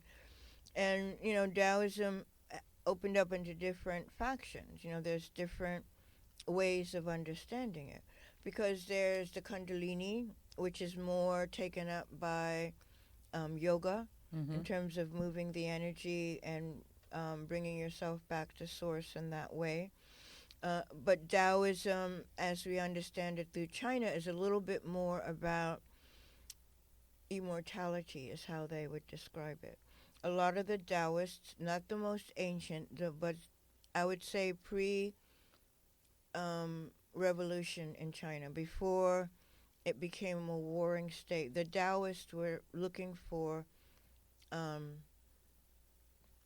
And, Taoism opened up into different factions. There's different ways of understanding it. Because there's the Kundalini, which is more taken up by yoga, in terms of moving the energy and bringing yourself back to source in that way. But Taoism, as we understand it through China, is a little bit more about immortality, is how they would describe it. A lot of the Taoists, not the most ancient, but I would say pre-revolution in China, before it became a warring state, the Taoists were looking for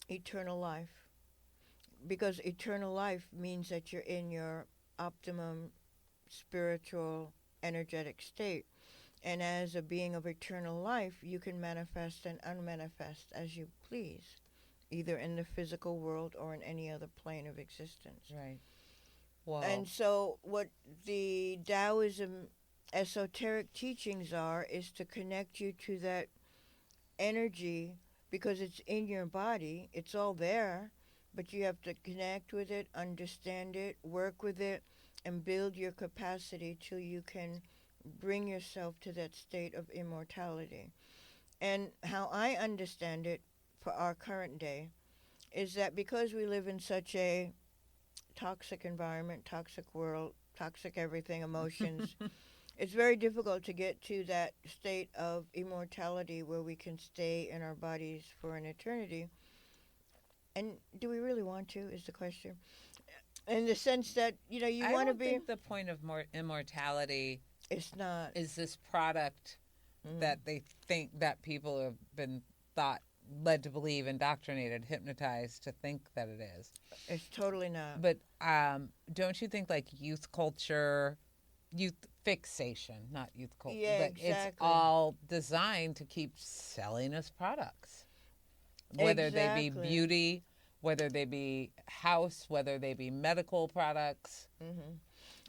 eternal life, because eternal life means that you're in your optimum spiritual, energetic state. And as a being of eternal life, you can manifest and unmanifest as you please, either in the physical world or in any other plane of existence. Right. Wow. And so what the Taoism esoteric teachings are is to connect you to that energy, because it's in your body, it's all there, but you have to connect with it, understand it, work with it, and build your capacity till you can bring yourself to that state of immortality. And how I understand it for our current day is that because we live in such a toxic environment, toxic world, toxic everything, emotions, it's very difficult to get to that state of immortality where we can stay in our bodies for an eternity. And do we really want to, is the question. In the sense that, you want to be... I think the point of immortality... It's not. Is this product that they think that people have been led to believe, indoctrinated, hypnotized to think that it is. It's totally not. But don't you think like youth culture, youth fixation, not youth culture, yeah, exactly. It's all designed to keep selling us products, whether they be beauty, whether they be house, whether they be medical products.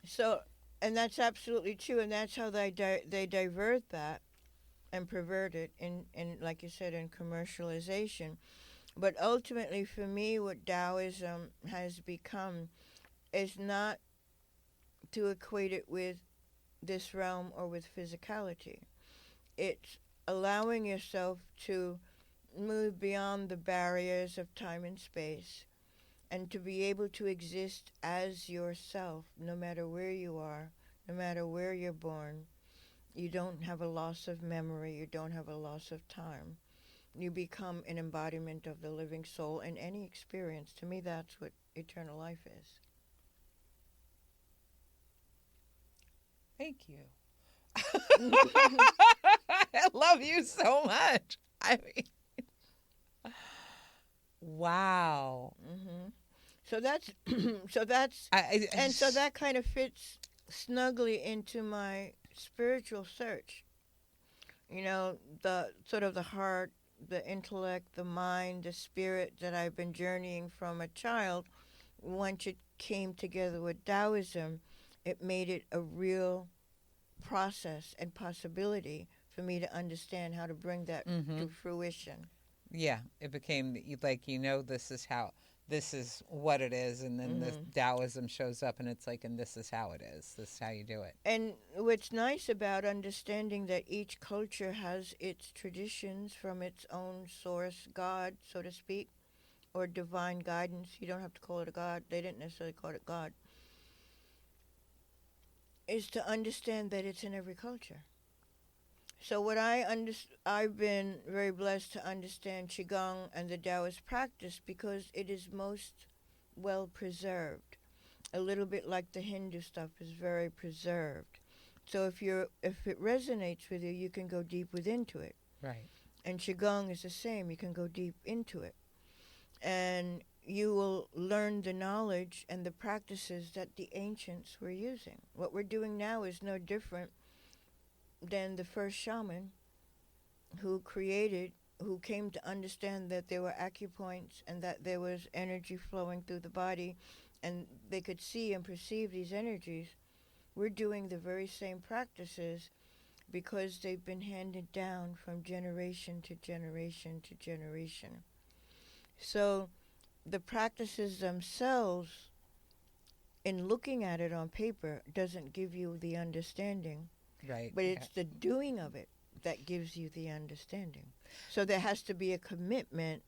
So, and that's absolutely true, and that's how they divert that and pervert it in, like you said, in commercialization. But ultimately, for me, what Taoism has become is not to equate it with this realm or with physicality. It's allowing yourself to move beyond the barriers of time and space and to be able to exist as yourself, no matter where you are, no matter where you're born. You don't have a loss of memory. You don't have a loss of time. You become an embodiment of the living soul in any experience. To me, that's what eternal life is. Thank you. I love you so much. I mean, wow. So that's so that kind of fits snugly into my spiritual search. The sort of the heart, the intellect, the mind, the spirit that I've been journeying from a child. Once it came together with Taoism, it made it a real process and possibility for me to understand how to bring that to fruition. Yeah, it became like, this is how this is what it is, and then the Mm-hmm. Taoism shows up, and it's like, and this is how it is. This is how you do it. And what's nice about understanding that each culture has its traditions from its own source, God, so to speak, or divine guidance. You don't have to call it a God. They didn't necessarily call it God. Is to understand that it's in every culture. So what I've been very blessed to understand Qigong and the Taoist practice because it is most well preserved. A little bit like the Hindu stuff is very preserved. So if it resonates with you, you can go deep within to it. Right. And Qigong is the same. You can go deep into it. And you will learn the knowledge and the practices that the ancients were using. What we're doing now is no different than the first shaman who came to understand that there were acupoints and that there was energy flowing through the body and they could see and perceive these energies. We're doing the very same practices because they've been handed down from generation to generation to generation. So the practices themselves, in looking at it on paper, doesn't give you the understanding. Right. But it's the doing of it that gives you the understanding. So there has to be a commitment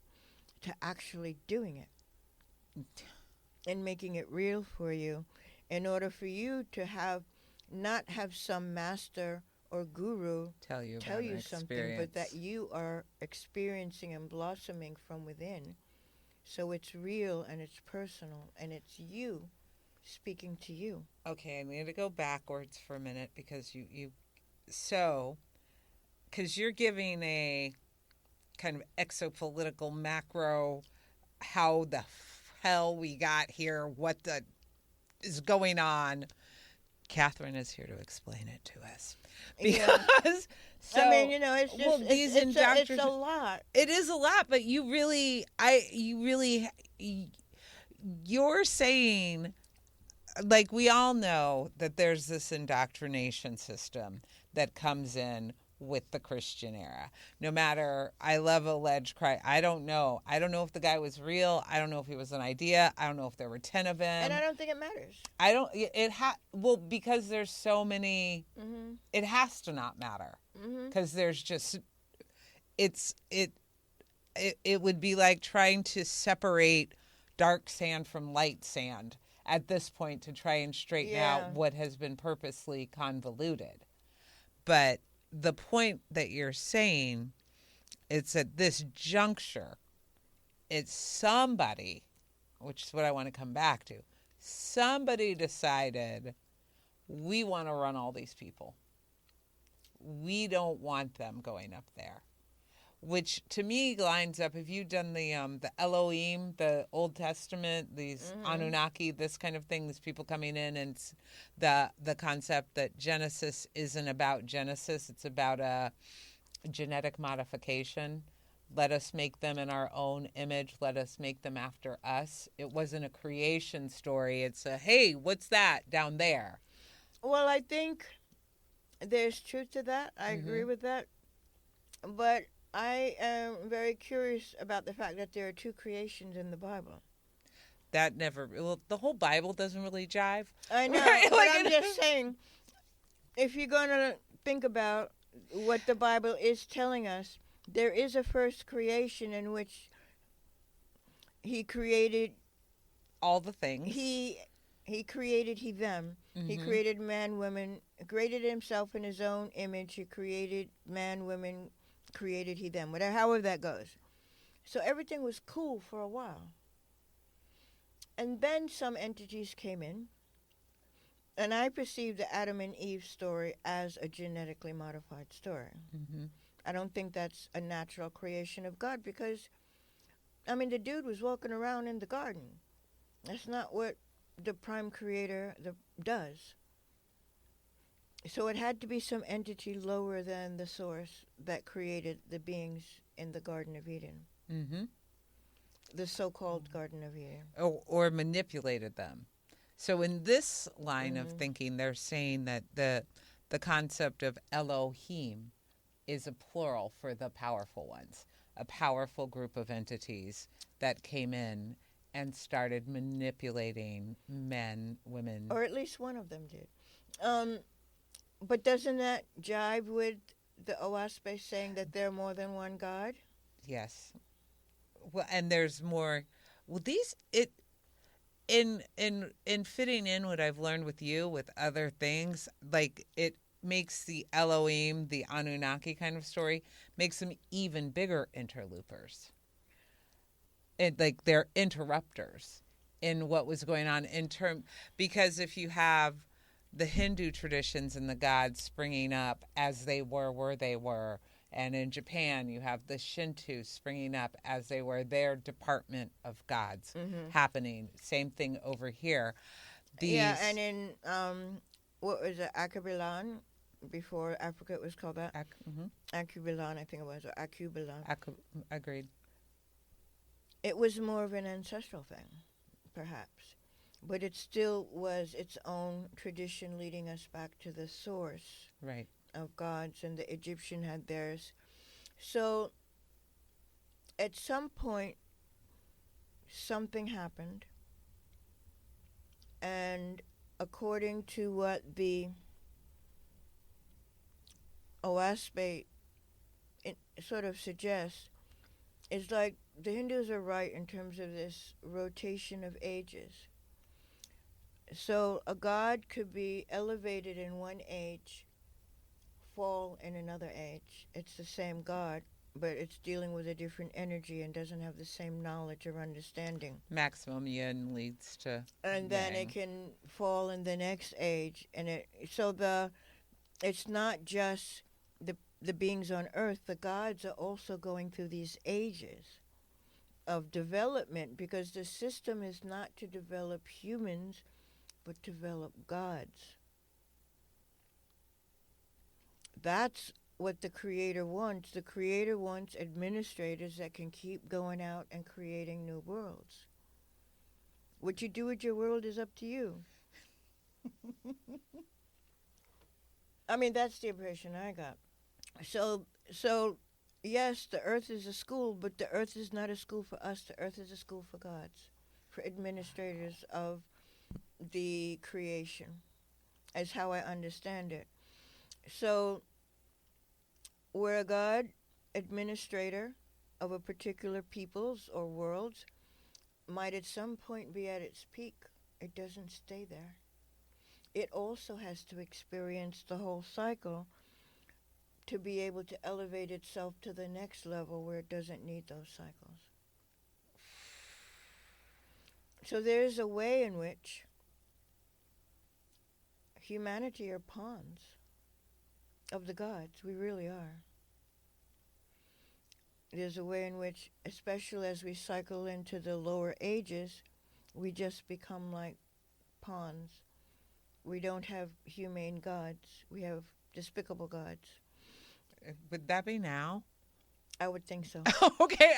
to actually doing it and making it real for you in order for you to not have some master or guru tell you something, but that you are experiencing and blossoming from within. So it's real and it's personal and it's you speaking to you. Okay, I'm going to go backwards for a minute because because you're giving a kind of exopolitical macro, how the hell we got here, what is going on. Kathryn is here to explain it to us. Because, so, I mean, it's just, it's a lot. It is a lot, but you're saying, like, we all know that there's this indoctrination system that comes in with the Christian era. No matter, I love alleged crime. I don't know. I don't know if the guy was real. I don't know if he was an idea. I don't know if there were 10 of him. And I don't think it matters. Because there's so many, it has to not matter. Because there's just, it would be like trying to separate dark sand from light sand at this point to try and straighten out what has been purposely convoluted. But the point that you're saying, it's at this juncture, it's somebody, which is what I want to come back to, somebody decided we want to run all these people. We don't want them going up there. Which to me lines up, if you've done the Elohim, the Old Testament, these Anunnaki, this kind of thing, these people coming in, and the concept that Genesis isn't about Genesis, it's about a genetic modification. Let us make them in our own image. Let us make them after us. It wasn't a creation story. It's a, hey, what's that down there? Well, I think there's truth to that. I agree with that. But I am very curious about the fact that there are two creations in the Bible. The whole Bible doesn't really jive. I know, right? But I'm just saying, if you're going to think about what the Bible is telling us, there is a first creation in which he created all the things. He created them. He created man, women, created himself in his own image. He created man, women, created he them, whatever, however that goes. So everything was cool for a while. And then some entities came in, and I perceive the Adam and Eve story as a genetically modified story. I don't think that's a natural creation of God because, I mean, the dude was walking around in the garden. That's not what the prime creator does. So it had to be some entity lower than the source that created the beings in the Garden of Eden. The so-called Garden of Eden. Or manipulated them. So in this line of thinking, they're saying that the concept of Elohim is a plural for the powerful ones, a powerful group of entities that came in and started manipulating men, women. Or at least one of them did. But doesn't that jibe with the Owaspe saying that there are more than one God? Yes. Well, and there's more. Well, these it in fitting in what I've learned with you with other things, like it makes the Elohim, the Anunnaki kind of story, makes them even bigger interlopers. Like they're interrupters in what was going on because if you have the Hindu traditions and the gods springing up as they were where they were, and in Japan you have the Shinto springing up as they were, their department of gods happening. Same thing over here. And in what was it, Akubilan, before Africa it was called that? Akubilan, I think it was, or Akubilan. Agreed. It was more of an ancestral thing, perhaps. But it still was its own tradition leading us back to the source of gods, and the Egyptian had theirs. So at some point, something happened, and according to what the Owaspe sort of suggests, it's like the Hindus are right in terms of this rotation of ages. So a god could be elevated in one age, fall in another age. It's the same god, but it's dealing with a different energy and doesn't have the same knowledge or understanding. Maximum yin leads to and then yang. It can fall in the next age, and it's not just the beings on earth. The gods are also going through these ages of development, because the system is not to develop humans but develop gods. That's what the Creator wants. The Creator wants administrators that can keep going out and creating new worlds. What you do with your world is up to you. I mean, that's the impression I got. So yes, the earth is a school, but the earth is not a school for us. The earth is a school for gods, for administrators of the creation, is how I understand it. So we're a god administrator of a particular people's or world's might at some point be at its peak. It doesn't stay there. It also has to experience the whole cycle to be able to elevate itself to the next level where it doesn't need those cycles. So there's a way in which humanity are pawns of the gods. We really are. There's a way in which, especially as we cycle into the lower ages, we just become like pawns. We don't have humane gods. We have despicable gods. Would that be now? I would think so. Okay.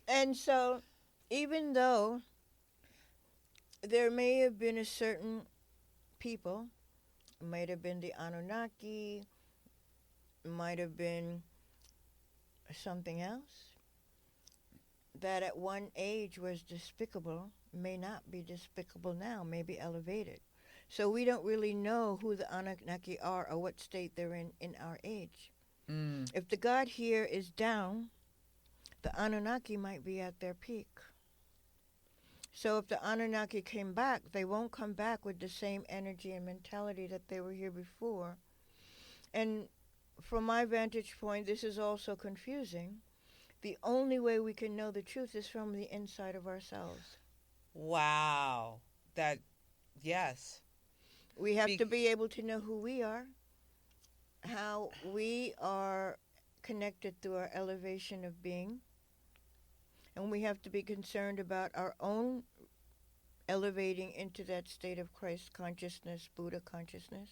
And so, even though there may have been a certain people, might have been the Anunnaki, might have been something else, that at one age was despicable, may not be despicable now, may be elevated. So we don't really know who the Anunnaki are or what state they're in our age. If the god here is down, the Anunnaki might be at their peak. So if the Anunnaki came back, they won't come back with the same energy and mentality that they were here before. And from my vantage point, this is also confusing. The only way we can know the truth is from the inside of ourselves. Wow. Yes. We have to be able to know who we are, how we are connected through our elevation of being, and we have to be concerned about our own elevating into that state of Christ consciousness, Buddha consciousness,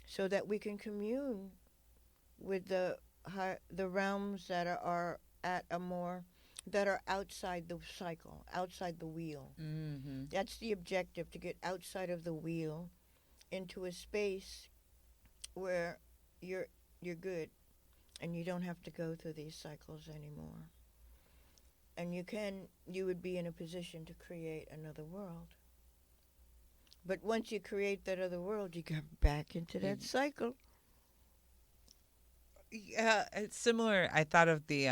so that we can commune with the realms that are at a more, that are outside the cycle, outside the wheel. Mm-hmm. That's the objective, to get outside of the wheel into a space where you're good and you don't have to go through these cycles anymore. and you would be in a position to create another world. But once you create that other world, you get back into that cycle. Yeah, it's similar. I thought of the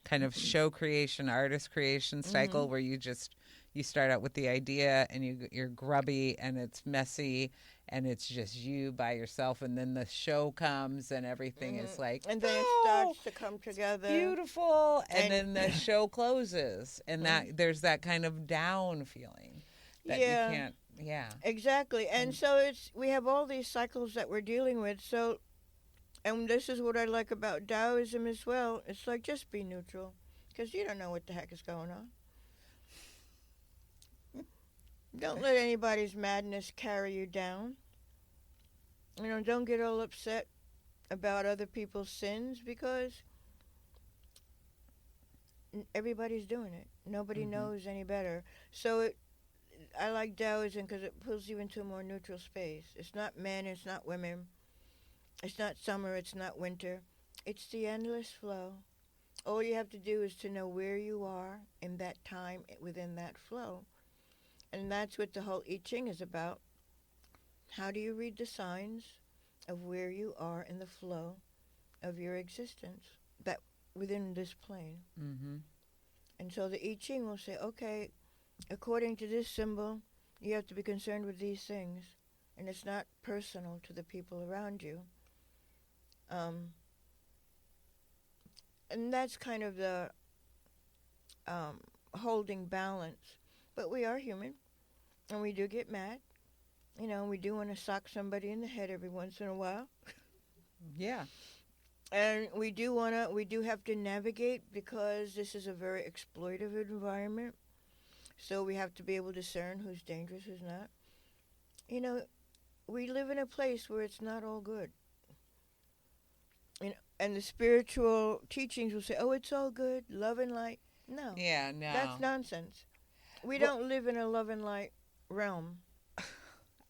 kind of show creation, artist creation cycle where you start out with the idea and you're grubby and it's messy and it's just you by yourself, and then the show comes and everything is like, and then it starts to come together. Beautiful. And then the show closes and that there's that kind of down feeling that you can't. Yeah. Exactly. And so we have all these cycles that we're dealing with. So, and this is what I like about Taoism as well. It's like, just be neutral, because you don't know what the heck is going on. Don't let anybody's madness carry you down. Don't get all upset about other people's sins, because everybody's doing it. Nobody knows any better. So I like Taoism because it pulls you into a more neutral space. It's not men, it's not women. It's not summer, it's not winter. It's the endless flow. All you have to do is to know where you are in that time within that flow. And that's what the whole I Ching is about. How do you read the signs of where you are in the flow of your existence, that within this plane? And so the I Ching will say, okay, according to this symbol, you have to be concerned with these things. And it's not personal to the people around you. And that's kind of the holding balance. But we are human, and we do get mad. We do want to sock somebody in the head every once in a while. Yeah. And we do have to navigate, because this is a very exploitive environment. So we have to be able to discern who's dangerous, who's not. We live in a place where it's not all good. And the spiritual teachings will say, oh, it's all good, love and light. No. Yeah, no. That's nonsense. We don't live in a love and light realm.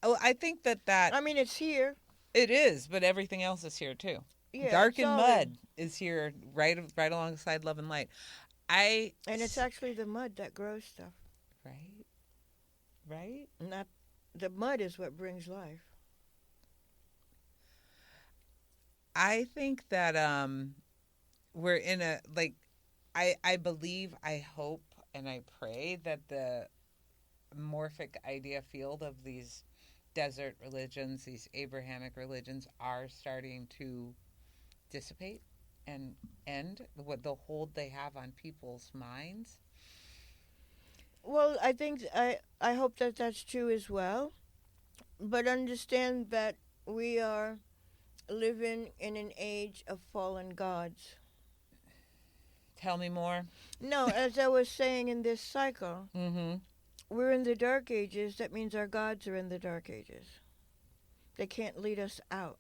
Oh, I think that I mean, it's here. It is, but everything else is here too. Yeah, Dark and Mud is here right alongside Love and Light. And it's actually the mud that grows stuff. Right? Not the mud is what brings life. I think that we're in a, I believe, I hope, and I pray that the morphic idea field of these desert religions, these Abrahamic religions, are starting to dissipate and end what the hold they have on people's minds. Well, I think I hope that that's true as well, but understand that we are living in an age of fallen gods. Tell me more. No, as I was saying in this cycle, we're in the dark ages. That means our gods are in the dark ages. They can't lead us out.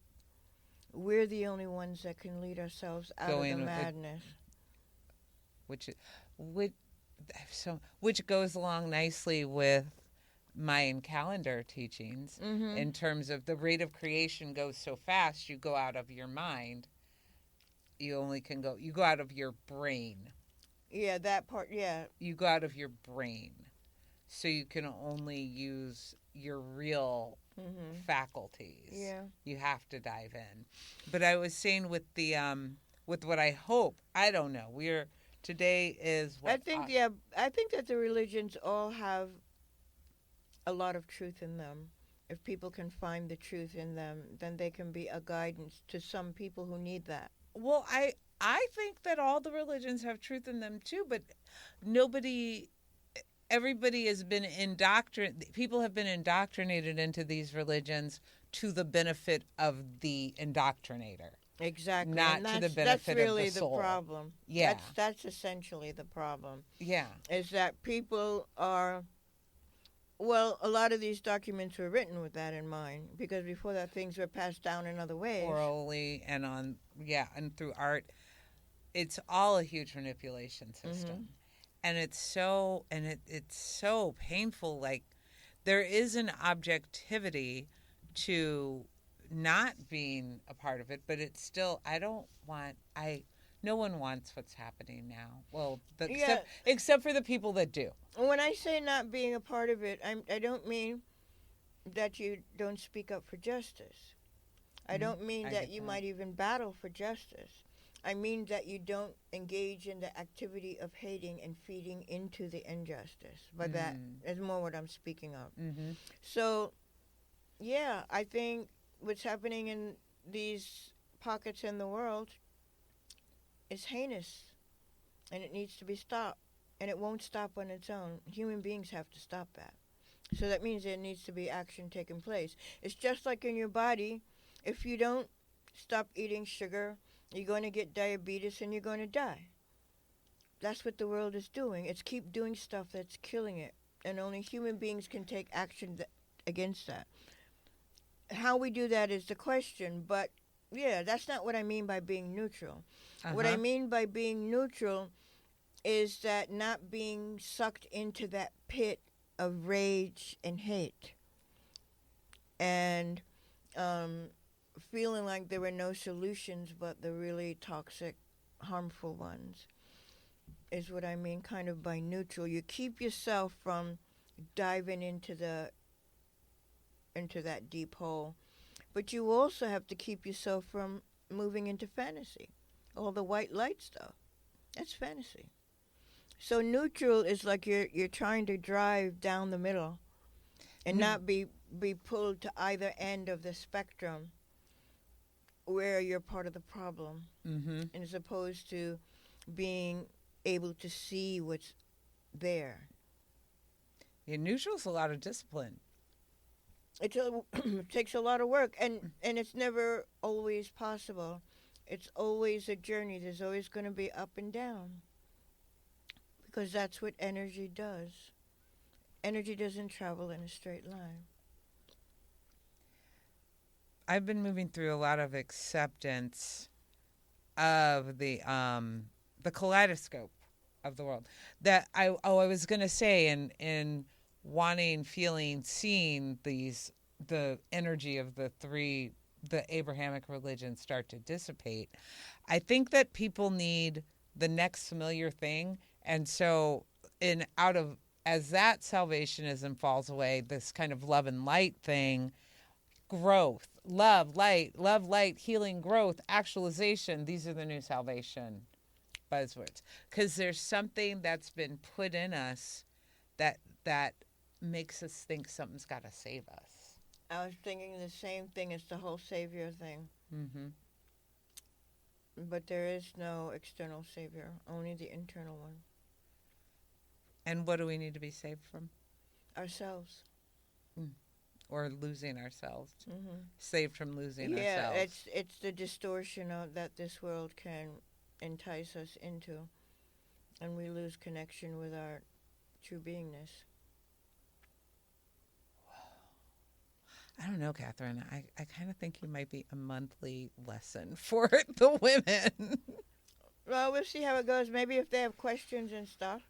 We're the only ones that can lead ourselves out of the madness. Which goes along nicely with Mayan calendar teachings in terms of the rate of creation goes so fast, you go out of your mind. You go out of your brain. Yeah, that part, yeah. You go out of your brain. So you can only use your real faculties. Yeah. You have to dive in. But I was saying with the with what I hope, I don't know. Today is what I think that the religions all have a lot of truth in them. If people can find the truth in them, then they can be a guidance to some people who need that. Well, I think that all the religions have truth in them too, but everybody has been people have been indoctrinated into these religions to the benefit of the indoctrinator. Exactly. Not to the benefit really of the soul. The problem. Yeah. That's essentially the problem. Yeah. Is that people are, well, a lot of these documents were written with that in mind, because before that things were passed down in other ways. Orally and and through art. It's all a huge manipulation system. And it's so painful. Like, there is an objectivity to not being a part of it, but it's still, No one wants what's happening now. Well, Yeah. except for the people that do. When I say not being a part of it, I don't mean that you don't speak up for justice. I don't mean that you might even battle for justice. I mean that you don't engage in the activity of hating and feeding into the injustice. But that is more what I'm speaking of. Mm-hmm. So, yeah, I think what's happening in these pockets in the world is heinous, and it needs to be stopped. And it won't stop on its own. Human beings have to stop that. So that means there needs to be action taking place. It's just like in your body. If you don't stop eating sugar, you're going to get diabetes and you're going to die. That's what the world is doing. It's keep doing stuff that's killing it. And only human beings can take action against that. How we do that is the question. But, yeah, that's not what I mean by being neutral. What I mean by being neutral is that not being sucked into that pit of rage and hate. And feeling like there were no solutions but the really toxic, harmful ones is what I mean kind of by neutral. You keep yourself from diving into that deep hole, but you also have to keep yourself from moving into fantasy. All the white light stuff, that's fantasy. So neutral is like you're trying to drive down the middle and not be pulled to either end of the spectrum where you're part of the problem, and as opposed to being able to see what's there. Yeah, neutral's a lot of discipline. It takes a lot of work, and it's never always possible. It's always a journey. There's always going to be up and down, because that's what energy does. Energy doesn't travel in a straight line. I've been moving through a lot of acceptance of the kaleidoscope of the world. That I was going to say in wanting, feeling, seeing the energy of the Abrahamic religions start to dissipate. I think that people need the next familiar thing, and so as that salvationism falls away, this kind of love and light thing, growth, love, light, healing, growth, actualization, these are the new salvation buzzwords. Because there's something that's been put in us that makes us think something's got to save us. I was thinking the same thing as the whole savior thing. Mm-hmm. But there is no external savior, only the internal one. And what do we need to be saved from? Ourselves. Or losing ourselves. Mm-hmm. Saved from losing ourselves. Yeah, it's the distortion that this world can entice us into, and we lose connection with our true beingness. I don't know, Kathryn. I kind of think you might be a monthly lesson for the women. Well, we'll see how it goes. Maybe if they have questions and stuff.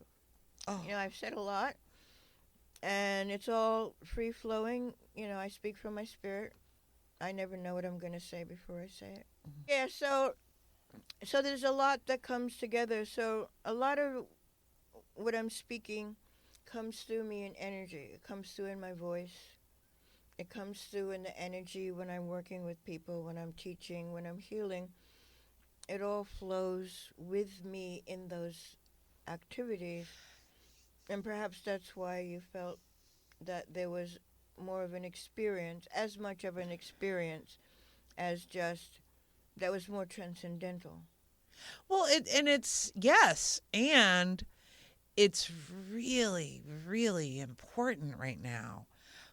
Oh. I've said a lot, and it's all free-flowing. I speak from my spirit. I never know what I'm going to say before I say it. Mm-hmm. Yeah, so there's a lot that comes together. So a lot of what I'm speaking comes through me in energy. It comes through in my voice. It comes through in the energy when I'm working with people, when I'm teaching, when I'm healing. It all flows with me in those activities. And perhaps that's why you felt that there was more of an experience, as much of an experience as just that was more transcendental. Well, it's yes, and it's really, really important right now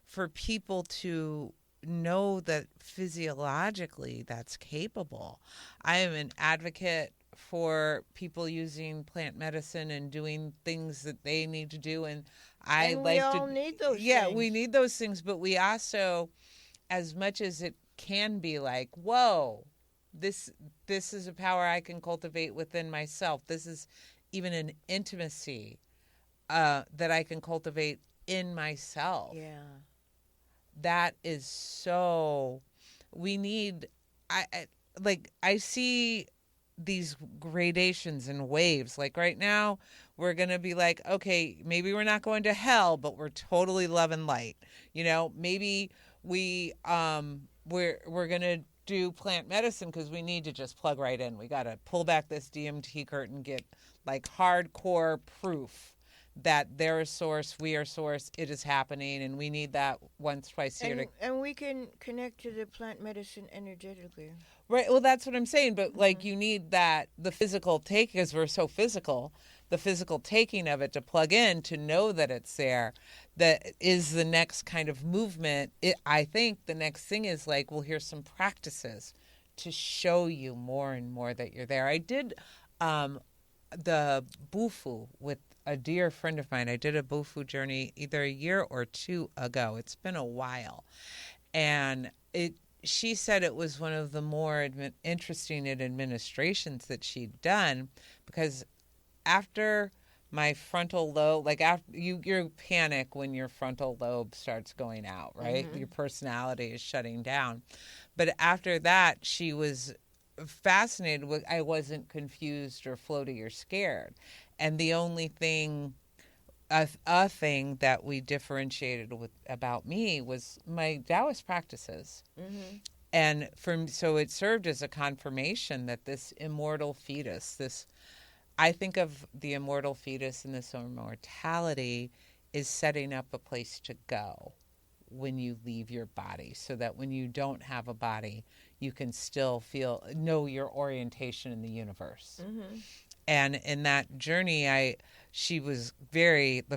for people to know that physiologically that's capable. I am an advocate for people using plant medicine and doing things that they need to do, and we all need those things. Yeah, we need those things, but we also, as much as it can be like, whoa, this is a power I can cultivate within myself. This is even an intimacy that I can cultivate in myself. Yeah. That is so, we need, I see these gradations and waves. Like right now, we're going to be like, okay, maybe we're not going to hell, but we're totally love and light. You know, maybe we're going to do plant medicine because we need to just plug right in. We got to pull back this DMT curtain, get like hardcore proof that they're a source, we are source, it is happening, and we need that once, twice a year. And we can connect to the plant medicine energetically. Right. Well, that's what I'm saying. But like, you need that, the physical take, because we're so physical, the physical taking of it to plug in, to know that it's there, that is the next kind of movement. I think the next thing is like, well, here's some practices to show you more and more that you're there. I did the Bufu with a dear friend of mine. I did a Bufu journey either a year or two ago. It's been a while. And she said it was one of the more interesting administrations that she'd done, because after my frontal lobe, like after you panic when your frontal lobe starts going out, right? Your personality is shutting down. But after that, she was fascinated with, I wasn't confused or floaty or scared. And the only thing, a thing that we differentiated about me was my Taoist practices. And so it served as a confirmation that this immortal fetus, I think of the immortal fetus and this immortality is setting up a place to go when you leave your body, so that when you don't have a body, you can still know your orientation in the universe. And in that journey, the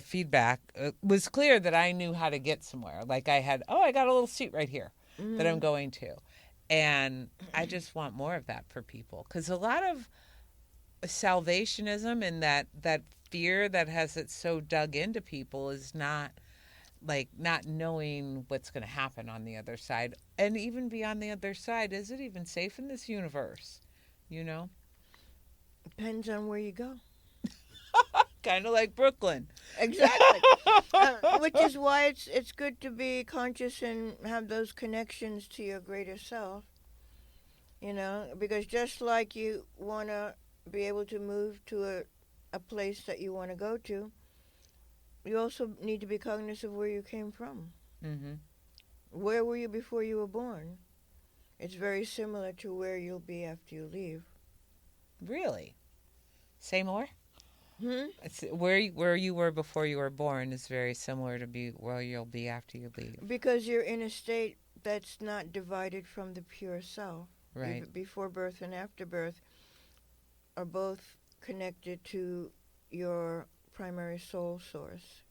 feedback was clear that I knew how to get somewhere. Like I got a little seat right here that I'm going to. And I just want more of that for people. Because a lot of salvationism and that fear that has it so dug into people is not knowing what's going to happen on the other side. And even beyond the other side, is it even safe in this universe? You know? Depends on where you go. Kind of like Brooklyn. Exactly. Which is why it's good to be conscious and have those connections to your greater self. You know, because just like you want to be able to move to a place that you want to go to, you also need to be cognizant of where you came from. Where were you before you were born? It's very similar to where you'll be after you leave. Really? Say more? It's where you were before you were born is very similar to where you'll be after you leave. Because you're in a state that's not divided from the pure self. Right. Before birth and after birth are both connected to your primary soul source.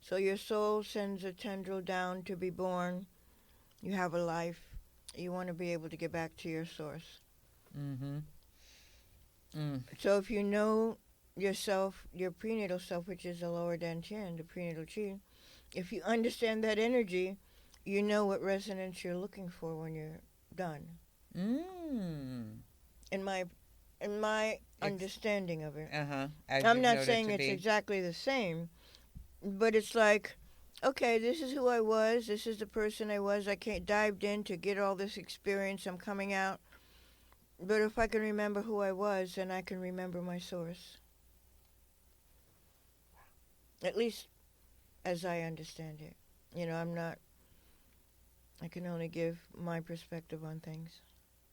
So your soul sends a tendril down to be born. You have a life. You want to be able to get back to your source. So if you know yourself, your prenatal self, which is the lower dantian, the prenatal chi, if you understand that energy, you know what resonance you're looking for when you're done. In my understanding of it. I'm not saying it's exactly the same, but it's like, okay, this is who I was. This is the person I was. I dived in to get all this experience. I'm coming out. But if I can remember who I was, then I can remember my source. At least as I understand it. You know, I can only give my perspective on things.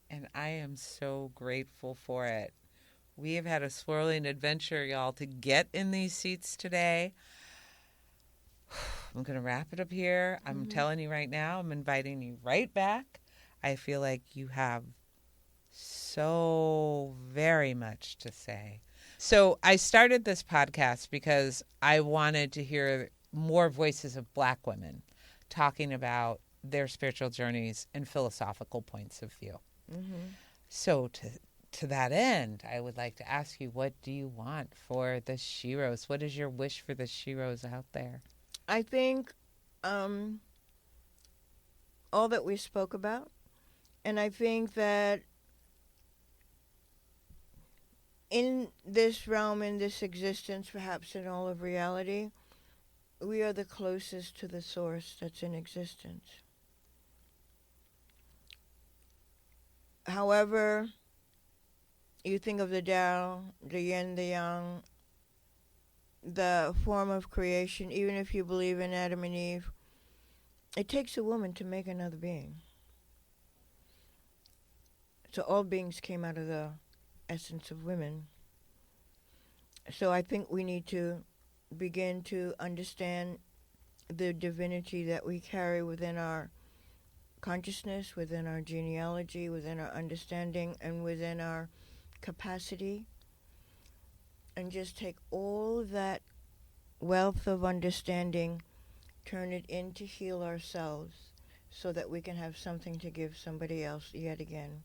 And I am so grateful for it. We have had a swirling adventure, y'all, to get in these seats today. I'm going to wrap it up here. I'm telling you right now, I'm inviting you right back. I feel like you have so very much to say. So I started this podcast because I wanted to hear more voices of Black women talking about their spiritual journeys and philosophical points of view. So to that end, I would like to ask you, what do you want for the Shiros? What is your wish for the Shiros out there? I think all that we spoke about, and I think that in this realm, in this existence, perhaps in all of reality, we are the closest to the source that's in existence. However, you think of the Tao, the yin, the yang, the form of creation, even if you believe in Adam and Eve, it takes a woman to make another being. So all beings came out of the essence of women. So I think we need to begin to understand the divinity that we carry within our consciousness, within our genealogy, within our understanding, and within our capacity, and just take all that wealth of understanding, turn it in to heal ourselves so that we can have something to give somebody else yet again.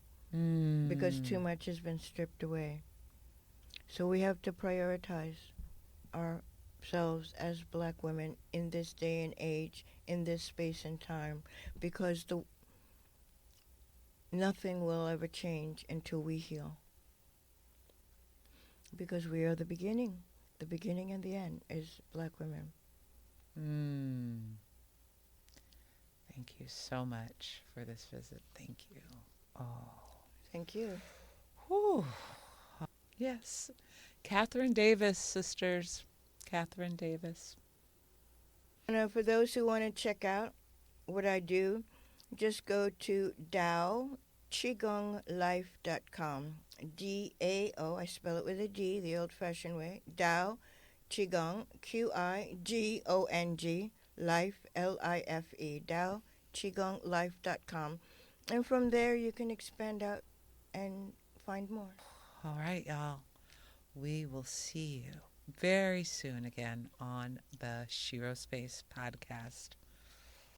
Because too much has been stripped away. So we have to prioritize ourselves as black women in this day and age, in this space and time, because nothing will ever change until we heal. Because we are the beginning and the end is black women. Thank you so much for this visit. Thank you. Oh. Thank you. Whew. Yes. Kathryn Davis, sisters. Kathryn Davis. And for those who want to check out what I do, just go to DaoQigongLife.com. DAO, I spell it with a D, the old-fashioned way. Dao Qigong, QIGONG, Life, LIFE. DaoQigongLife.com. And from there you can expand out and find more. All right, y'all. We will see you very soon again on the Shiro Space podcast.